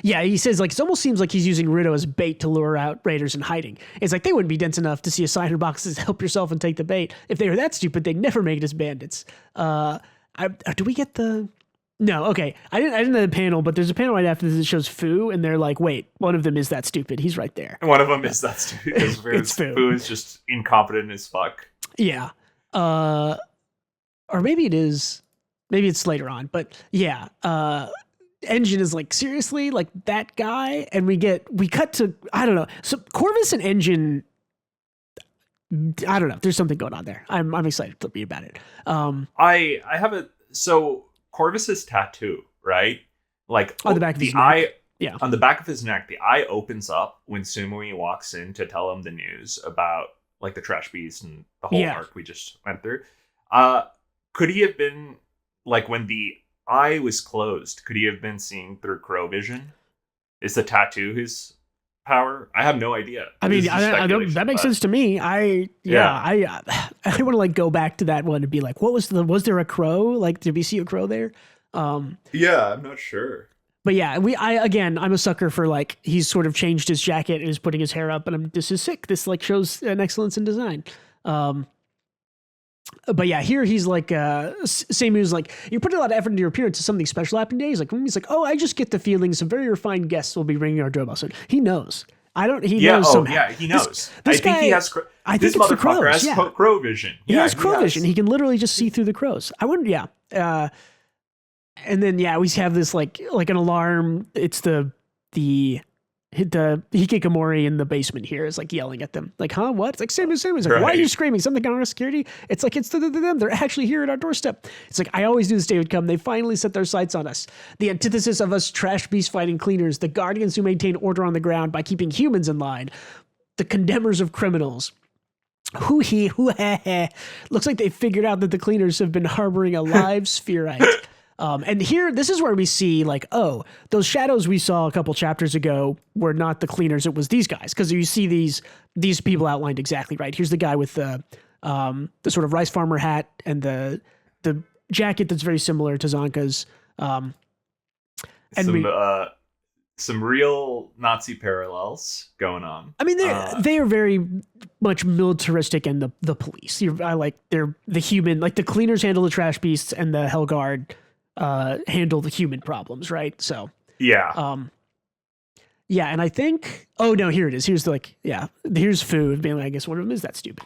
S1: Yeah, he says like it almost seems like he's using Ruto as bait to lure out raiders in hiding. It's like they wouldn't be dense enough to see a sign in boxes, help yourself and take the bait. If they were that stupid, they'd never make it as bandits. Do we get the? No, okay. I didn't know the panel, but there's a panel right after this that shows Fu, and they're like, wait, one of them is that stupid. He's right there.
S2: One of them is that stupid because Fu is just incompetent as fuck.
S1: Yeah. Or maybe it is. Maybe it's later on, but yeah. Engine is like, seriously, like that guy, and we cut to, I don't know. So Corvus and Engine, I don't know. There's something going on there. I'm excited to read about it.
S2: I have so Corvus's tattoo, right? Like
S1: on the back of his
S2: eye,
S1: neck. Yeah.
S2: On the back of his neck, the eye opens up when Sumui walks in to tell him the news about like the trash beast and the whole arc we just went through. Could he have been like when the eye was closed? Could he have been seeing through crow vision? Is the tattoo his power? I have no idea.
S1: I mean, I don't, that makes sense to me. I want to like go back to that one and be like, was there a crow? Like, did we see a crow there?
S2: Yeah, I'm not sure.
S1: But yeah, I'm a sucker for like, he's sort of changed his jacket and is putting his hair up, and this is sick. This like shows an excellence in design. But yeah, here he's like, Seimu's like, you put a lot of effort into your appearance. Is something special happening today? He's like, oh, I just get the feeling some very refined guests will be ringing our doorbell soon. He knows. Knows somehow.
S2: Yeah, he knows.
S1: This
S2: guy, think he has. This motherfucker has crow vision.
S1: He has crow vision. He can literally just see through the crows. I wouldn't. Yeah. And then we have this like an alarm. It's the hikikomori in the basement here is like yelling at them, like, huh, what? It's like, Seimu. It's like, why are you screaming? Something on our security? It's like, it's them. They're actually here at our doorstep. It's like, I always knew this day would come. They finally set their sights on us. The antithesis of us trash beast fighting cleaners, the guardians who maintain order on the ground by keeping humans in line, the condemners of criminals. Looks like they figured out that the cleaners have been harboring a live spherite. And here, this is where we see like, oh, those shadows we saw a couple chapters ago were not the cleaners. It was these guys. Cause you see these people outlined exactly right. Here's the guy with the sort of rice farmer hat and the jacket that's very similar to Zonka's.
S2: Some real Nazi parallels going on.
S1: I mean, they are very much militaristic, and the police. They're the human, like the cleaners handle the trash beasts and the Hellguard handle the human problems, right? So yeah, and I think here it is. Here's here's Fu being like, I guess one of them is that stupid.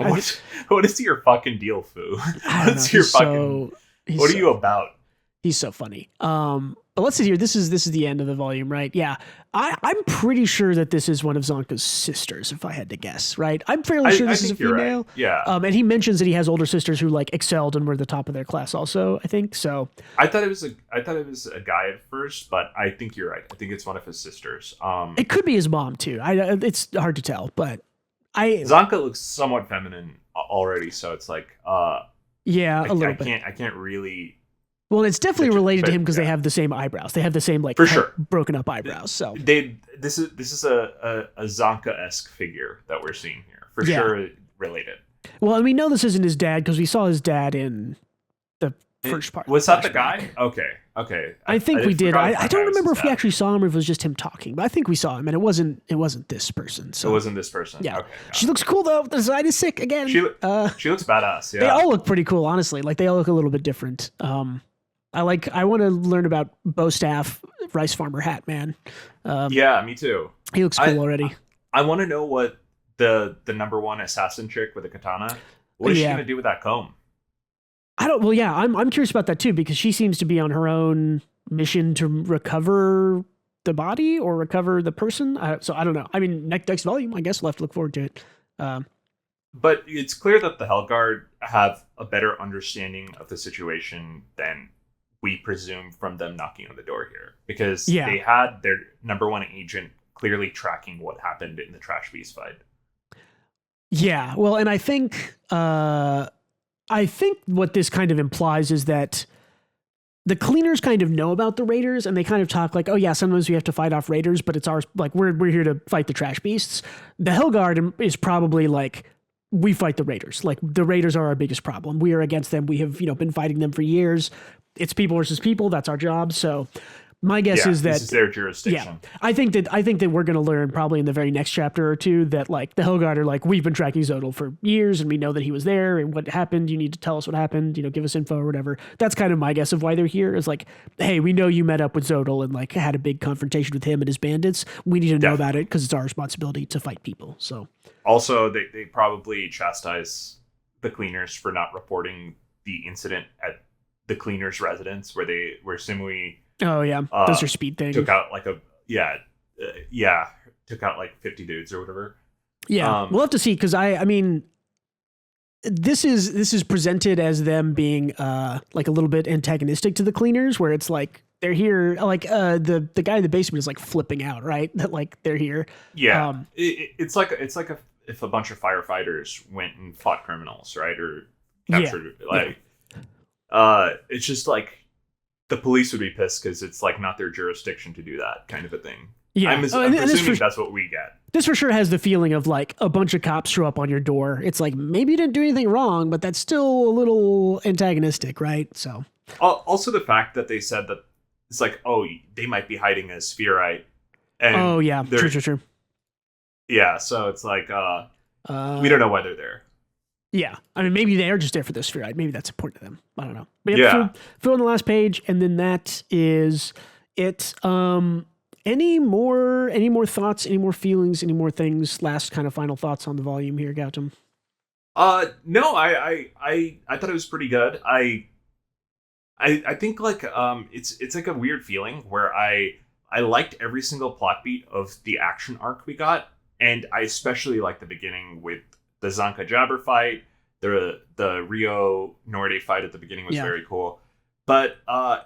S2: What is your fucking deal, Fu? What's your fucking? What are you about?
S1: He's so funny. But let's see here. This is the end of the volume, right? Yeah. I'm pretty sure that this is one of Zonka's sisters, if I had to guess, right? I'm fairly sure this is a female.
S2: Right. Yeah.
S1: And he mentions that he has older sisters who like excelled and were the top of their class also, I think. So
S2: I thought it was a guy at first, but I think you're right. I think it's one of his sisters.
S1: It could be his mom too. It's hard to tell, but
S2: Zonka looks somewhat feminine already, so it's like a little bit. I can't really.
S1: Well, it's definitely related to him because they have the same eyebrows. They have the same
S2: for sure
S1: broken up eyebrows. So
S2: this is a Zonka-esque figure that we're seeing here for sure related.
S1: Well, and we know this isn't his dad because we saw his dad in the first part.
S2: Was that the guy? Okay.
S1: I think we did. I don't remember if we actually saw him or if it was just him talking, but I think we saw him, and it wasn't this person. So
S2: it wasn't this person.
S1: Yeah, okay, she looks cool though. The design is sick again.
S2: She looks badass. Yeah,
S1: they all look pretty cool, honestly. Like they all look a little bit different. I want to learn about Bow Staff Rice Farmer Hat, man.
S2: Yeah, me too.
S1: He looks cool already.
S2: I want to know what the number one assassin chick with a katana, what is she going to do with that comb?
S1: Well, yeah, I'm curious about that too, because she seems to be on her own mission to recover the body or recover the person. So I don't know. I mean, next volume, I guess we'll have to look forward to it.
S2: But it's clear that the Hellguard have a better understanding of the situation than we presume from them knocking on the door here, because they had their number one agent clearly tracking what happened in the Trash Beast fight.
S1: Yeah, well, and I think what this kind of implies is that the cleaners kind of know about the raiders, and they kind of talk like, oh yeah, sometimes we have to fight off raiders, but it's ours. Like we're here to fight the trash beasts. The Hellguard is probably like, we fight the raiders. Like the raiders are our biggest problem. We are against them. We have, been fighting them for years. It's people versus people. That's our job. So my guess is that
S2: this is their jurisdiction.
S1: Yeah, I think that we're going to learn probably in the very next chapter or two that like the Hellguard are like, we've been tracking Zodal for years and we know that he was there and what happened. You need to tell us what happened. Give us info or whatever. That's kind of my guess of why they're here. Is like, hey, we know you met up with Zodal and like had a big confrontation with him and his bandits. We need to know about it because it's our responsibility to fight people. So
S2: also they probably chastise the cleaners for not reporting the incident at the cleaners' residence where Simui.
S1: Oh yeah, those are speed things.
S2: Took out like took out like 50 dudes or whatever.
S1: Yeah, we'll have to see, because I mean, this is presented as them being like a little bit antagonistic to the cleaners, where it's like they're here, like the guy in the basement is like flipping out, right? That like they're here.
S2: Yeah, it's like if a bunch of firefighters went and fought criminals, right, or captured it's just like. The police would be pissed because it's like not their jurisdiction to do that kind of a thing.
S1: Yeah,
S2: I'm presuming that's what we get.
S1: This for sure has the feeling of like a bunch of cops show up on your door. It's like, maybe you didn't do anything wrong, but that's still a little antagonistic, right? So
S2: also the fact that they said that it's like, oh, they might be hiding a spherite. And
S1: oh yeah, true.
S2: Yeah, so it's like we don't know why they're there.
S1: Yeah, I mean, maybe they are just there for the spherite. Maybe that's important to them. I don't know. But yeah, fill in the last page, and then that is it. Any more thoughts? Any more feelings? Any more things? Last kind of final thoughts on the volume here, Gautam.
S2: No, I thought it was pretty good. I think like it's like a weird feeling where I liked every single plot beat of the action arc we got, and I especially like the beginning with the Zanka Jabber fight. The Rio Norde fight at the beginning was very cool. But I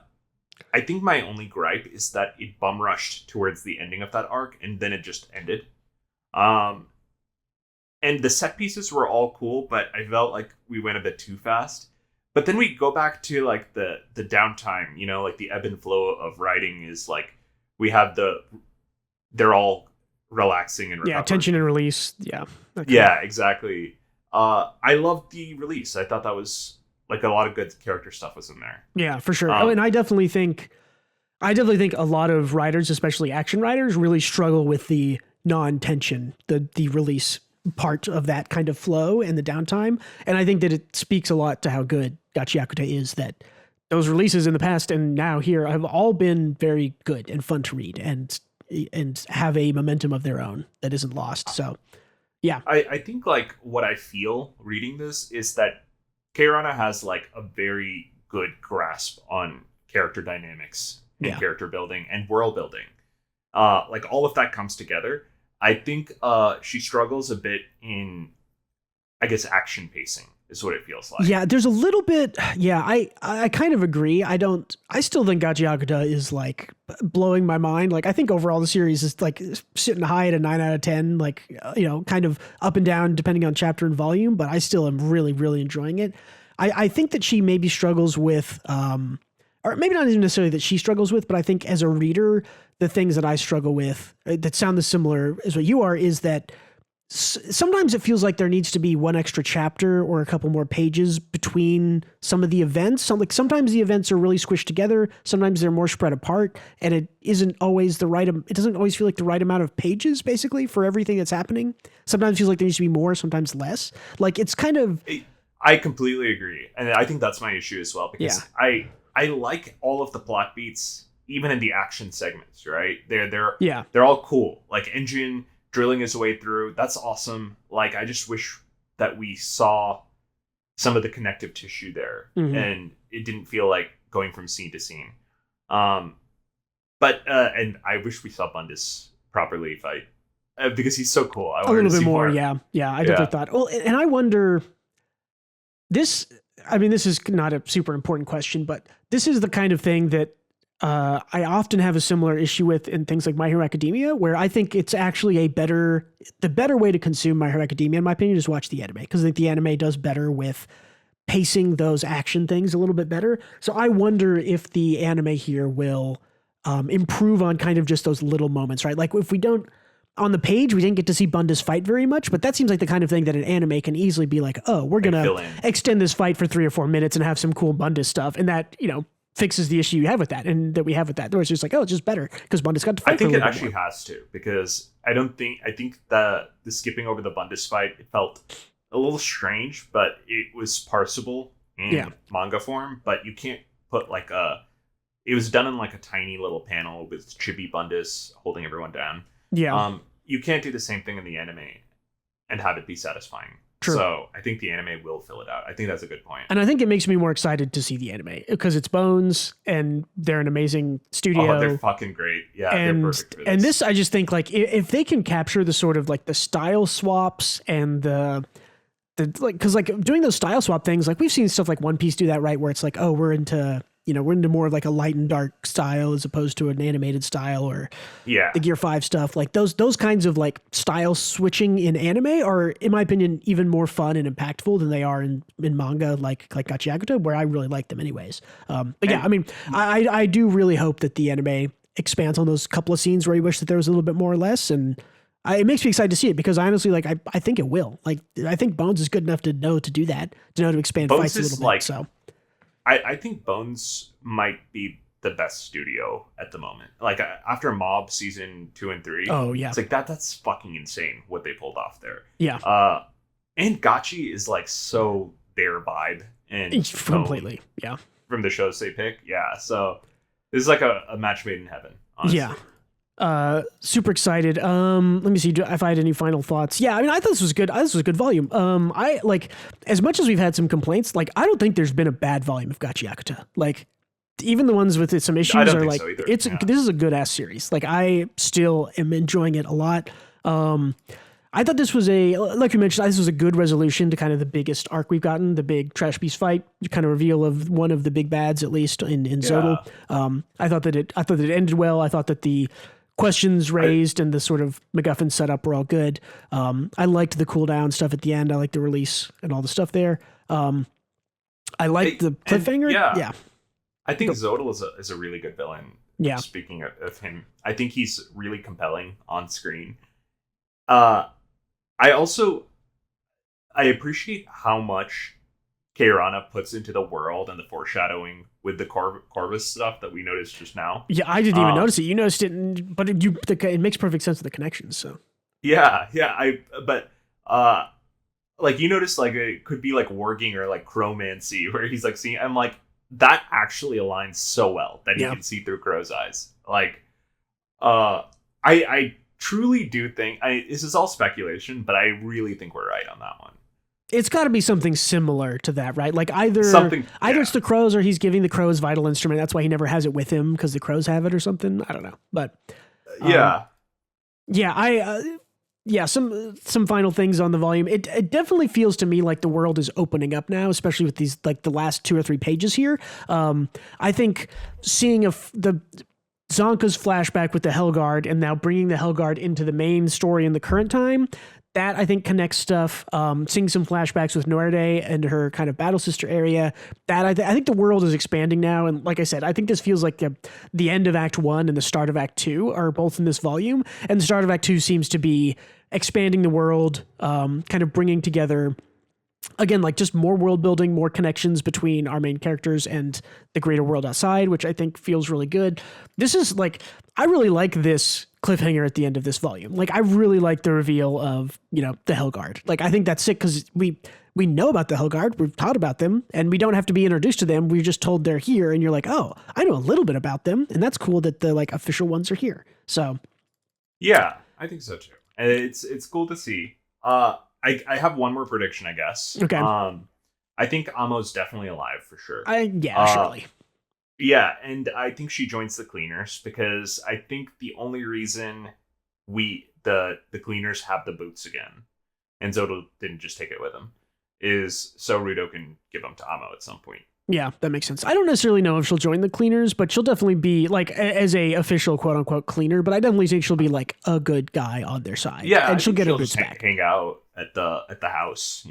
S2: think my only gripe is that it bum rushed towards the ending of that arc, and then it just ended. And the set pieces were all cool, but I felt like we went a bit too fast. But then we go back to like the downtime, like the ebb and flow of writing is like we have they're all relaxing and recovering.
S1: Tension and release. Yeah.
S2: Okay. Yeah, exactly. I loved the release. I thought that was like a lot of good character stuff was in there.
S1: Yeah, for sure. And I definitely think a lot of writers, especially action writers, really struggle with the non-tension, the release part of that kind of flow and the downtime. And I think that it speaks a lot to how good GACHIAKUTA is, that those releases in the past and now here have all been very good and fun to read and have a momentum of their own that isn't lost. So yeah.
S2: I think like what I feel reading this is that Urana has like a very good grasp on character dynamics and character building and world building. Like all of that comes together. I think she struggles a bit in, I guess, action pacing is what it feels like.
S1: Yeah, there's a little bit. Yeah, I kind of agree. I still think GACHIAKUTA is like blowing my mind. Like I think overall the series is like sitting high at a 9 out of 10, like, kind of up and down depending on chapter and volume, but I still am really, really enjoying it. I think that she maybe struggles with, or maybe not even necessarily that she struggles with, but I think as a reader, the things that I struggle with that sound as similar as what you are is that sometimes it feels like there needs to be one extra chapter or a couple more pages between some of the events. Sometimes the events are really squished together. Sometimes they're more spread apart, and it isn't always it doesn't always feel like the right amount of pages basically for everything that's happening. Sometimes it feels like there needs to be more, sometimes less. Like it's kind of...
S2: I completely agree. And I think that's my issue as well, because I like all of the plot beats, even in the action segments, right? They're all cool. Like Engine drilling his way through. That's awesome. Like, I just wish that we saw some of the connective tissue there, and it didn't feel like going from scene to scene. But and I wish we saw Bundus properly fight because he's so cool. I
S1: a little bit more. Yeah. I definitely thought. Well, and I wonder this. I mean, this is not a super important question, but this is the kind of thing that I often have a similar issue with in things like My Hero Academia, where I think it's actually the better way to consume My Hero Academia, in my opinion, is watch the anime, because I think the anime does better with pacing those action things a little bit better. So I wonder if the anime here will improve on kind of just those little moments, right? Like if we don't, on the page, we didn't get to see Bundus fight very much, but that seems like the kind of thing that an anime can easily be like, oh, we're going to extend this fight for 3 or 4 minutes and have some cool Bundus stuff. And that, fixes the issue you have with that, and that we have with that. Where it's just like, oh, it's just better because Bundus got to fight.
S2: I think it actually has to, because I think the skipping over the Bundus fight, it felt a little strange, but it was parsable in manga form. But you can't put it was done in like a tiny little panel with chibi Bundus holding everyone down. Yeah. You can't do the same thing in the anime and have it be satisfying. True. So I think the anime will fill it out. I think that's a good point.
S1: And I think it makes me more excited to see the anime because it's Bones and they're an amazing studio.
S2: Oh, they're fucking great. Yeah, they're perfect for this.
S1: And this, I just think like if they can capture the sort of like the style swaps and the because like doing those style swap things, like we've seen stuff like One Piece do that, right? Where it's like, oh, we're into more of like a light and dark style as opposed to an animated style, or the Gear 5 stuff. Like those kinds of like style switching in anime are, in my opinion, even more fun and impactful than they are in manga, like GACHIAKUTA, where I really like them anyways. But yeah, I mean, I do really hope that the anime expands on those couple of scenes where you wish that there was a little bit more or less, and it makes me excited to see it because honestly, like I think it will. Like I think Bones is good enough to know to do that, to know to expand fights a little bit. So.
S2: I think Bones might be the best studio at the moment. Like after Mob season 2 and 3.
S1: Oh yeah.
S2: It's like that's fucking insane what they pulled off there.
S1: Yeah.
S2: And Gachi is like so their vibe and
S1: completely. Yeah.
S2: From the shows they pick. Yeah. So this is like a match made in heaven, honestly.
S1: Yeah. Super excited. Let me see if I had any final thoughts. Yeah, I mean, I thought this was good. This was a good volume. I like, as much as we've had some complaints, like I don't think there's been a bad volume of GACHIAKUTA. Like even the ones with some issues are like, so this is a good ass series. Like I still am enjoying it a lot. I thought this was like you mentioned, this was a good resolution to kind of the biggest arc we've gotten, the big trash beast fight, kind of reveal of one of the big bads, at least in Zodal. I thought that it ended well. I thought that the questions raised and the sort of MacGuffin setup were all good. I liked the cooldown stuff at the end. I liked the release and all the stuff there. I liked the cliffhanger. Yeah.
S2: I think Zodal is a really good villain.
S1: Yeah.
S2: Speaking of him, I think he's really compelling on screen. I appreciate how much Urana puts into the world and the foreshadowing with the Corvus stuff that we noticed just now.
S1: Yeah, I didn't even notice it. You noticed it, but it makes perfect sense of the connections. So
S2: yeah. Like you noticed, like it could be like warging or like chromancy, where he's like seeing. I'm like, that actually aligns so well that he can see through Crow's eyes. Like, I truly do think this is all speculation, but I really think we're right on that one.
S1: It's got to be something similar to that, right? Like either it's the crows or he's giving the crows vital instrument. That's why he never has it with him because the crows have it or something. I don't know, but some final things on the volume. It definitely feels to me like the world is opening up now, especially with these like the last 2 or 3 pages here. I think seeing the Zonka's flashback with the Hellguard and now bringing the Hellguard into the main story in the current time, that I think connects stuff. Seeing some flashbacks with Norde and her kind of battle sister area, that I think the world is expanding now. And like I said, I think this feels like the end of Act 1 and the start of Act 2 are both in this volume. And the start of Act 2 seems to be expanding the world, kind of bringing together, again, like just more world building, more connections between our main characters and the greater world outside, which I think feels really good. This is like, I really like this cliffhanger at the end of this volume. Like I really like the reveal of, the Hellguard. Like I think that's sick because we know about the Hellguard, we've taught about them, and we don't have to be introduced to them. We're just told they're here, and you're like, oh, I know a little bit about them, and that's cool that the like official ones are here. So,
S2: yeah, I think so too. and it's cool to see. I have one more prediction, I guess.
S1: Okay.
S2: I think Amo's definitely alive for sure.
S1: Surely.
S2: Yeah, and I think she joins the cleaners because I think the only reason the cleaners have the boots again, and Zoto didn't just take it with him, is so Rudo can give them to Amo at some point.
S1: Yeah, that makes sense. I don't necessarily know if she'll join the cleaners, but she'll definitely be like as a official quote unquote cleaner. But I definitely think she'll be like a good guy on their side.
S2: Yeah,
S1: and she'll get her
S2: boots
S1: boots back.
S2: Hang out at the house,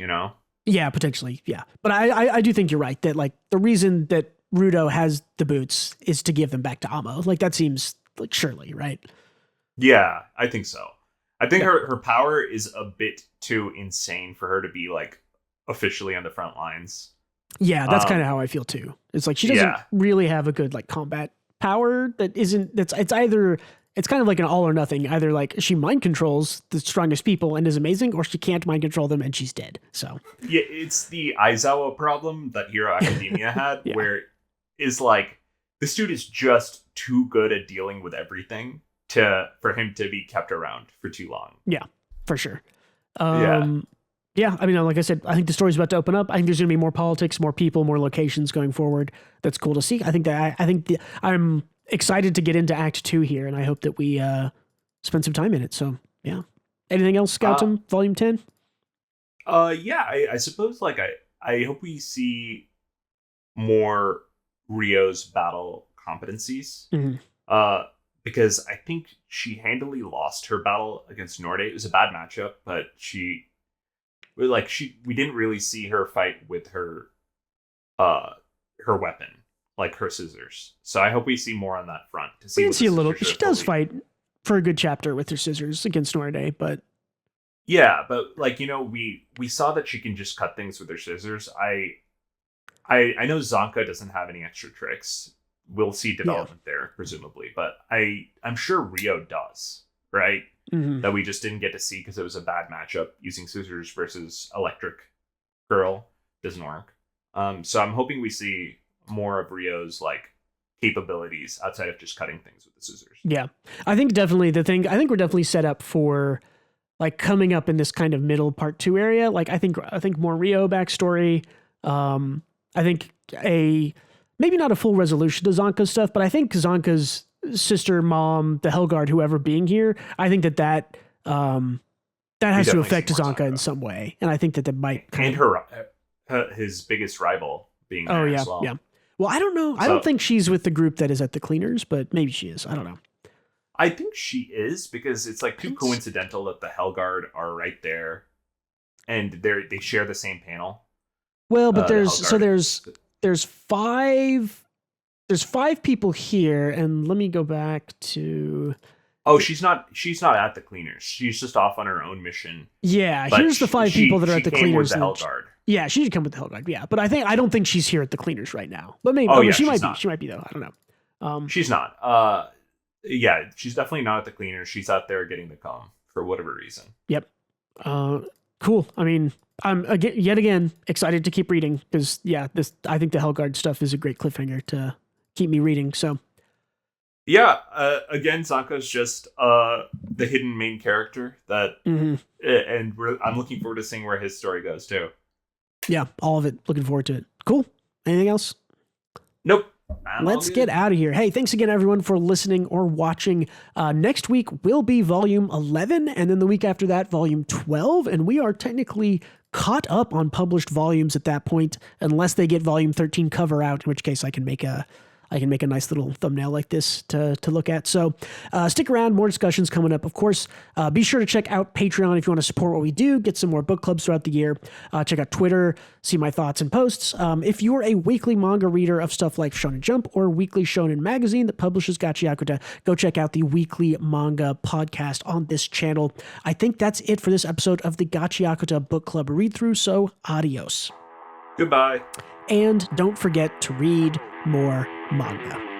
S1: Yeah, potentially. Yeah, but I do think you're right that like the reason that Rudo has the boots is to give them back to Amo. Like that seems like surely right.
S2: Yeah, I think so. I think her power is a bit too insane for her to be like officially on the front lines.
S1: Yeah, that's kind of how I feel too. It's like she doesn't really have a good like combat power it's kind of like an all or nothing. Either like she mind controls the strongest people and is amazing, or she can't mind control them and she's dead. So
S2: yeah, it's the Aizawa problem that Hero Academia had, where is like this dude is just too good at dealing with everything for him to be kept around for too long.
S1: Yeah, for sure. Yeah, I mean, like I said, I think the story's about to open up. I think there's going to be more politics, more people, more locations going forward. That's cool to see. I'm excited to get into Act 2 here, and I hope that we spend some time in it. So, yeah. Anything else, Scoutum, Volume 10?
S2: Yeah, I suppose, like, I hope we see more Rio's battle competencies.
S1: Mm-hmm.
S2: Because I think she handily lost her battle against Norde. It was a bad matchup, but we didn't really see her fight with her weapon, like her scissors. So I hope we see more on that front to see.
S1: We can see a little. She does fight for a good chapter with her scissors against Norde, but
S2: yeah, but like we saw that she can just cut things with her scissors. I know Zonka doesn't have any extra tricks. We'll see development there, presumably, but I'm sure Rio does, right? Mm-hmm. That we just didn't get to see because it was a bad matchup. Using scissors versus electric girl doesn't work. So I'm hoping we see more of Rio's like capabilities outside of just cutting things with the scissors.
S1: Yeah, I think we're definitely set up for like coming up in this kind of middle part 2 area. Like I think more Rio backstory. I think maybe not a full resolution to Zonka's stuff, but I think Zonka's sister, mom, the Hellguard, whoever being here, I think that has to affect Zonka in some way, and I think that might
S2: his biggest rival being there as well.
S1: Yeah. Well, I don't know. I don't think she's with the group that is at the cleaners, but maybe she is. I don't know.
S2: I think she is because it's like too coincidental that the Hellguard are right there, and they share the same panel.
S1: Well, but there's 5 people here, and let me go back to.
S2: Oh, she's not at the cleaners. She's just off on her own mission.
S1: Yeah, here's the 5 people that are at the cleaners.
S2: With the Hellguard.
S1: Yeah, she should come with the Hellguard. Yeah, but I don't think she's here at the cleaners right now. But maybe she might be. She might be though. I don't know.
S2: She's not. Yeah, she's definitely not at the cleaners. She's out there getting the comm for whatever reason.
S1: Yep. Cool. I mean, I'm yet again excited to keep reading because I think the Hellguard stuff is a great cliffhanger to keep me reading. So.
S2: Yeah, again, Zonka's just the hidden main character that, and I'm looking forward to seeing where his story goes too. Yeah,
S1: all of it. Looking forward to it. Cool. Anything else?
S2: Nope.
S1: Let's get out of here. Hey, thanks again, everyone, for listening or watching. Next week will be Volume 11, and then the week after that, Volume 12, and we are technically caught up on published volumes at that point, unless they get Volume 13 cover out, in which case I can make a nice little thumbnail like this to look at. So stick around, more discussions coming up. Of course, be sure to check out Patreon if you want to support what we do, get some more book clubs throughout the year. Check out Twitter, see my thoughts and posts. If you're a weekly manga reader of stuff like Shonen Jump or Weekly Shonen Magazine that publishes GACHIAKUTA, go check out the Weekly Manga Podcast on this channel. I think that's it for this episode of the GACHIAKUTA Book Club read-through, so adios.
S2: Goodbye.
S1: And don't forget to read more manga.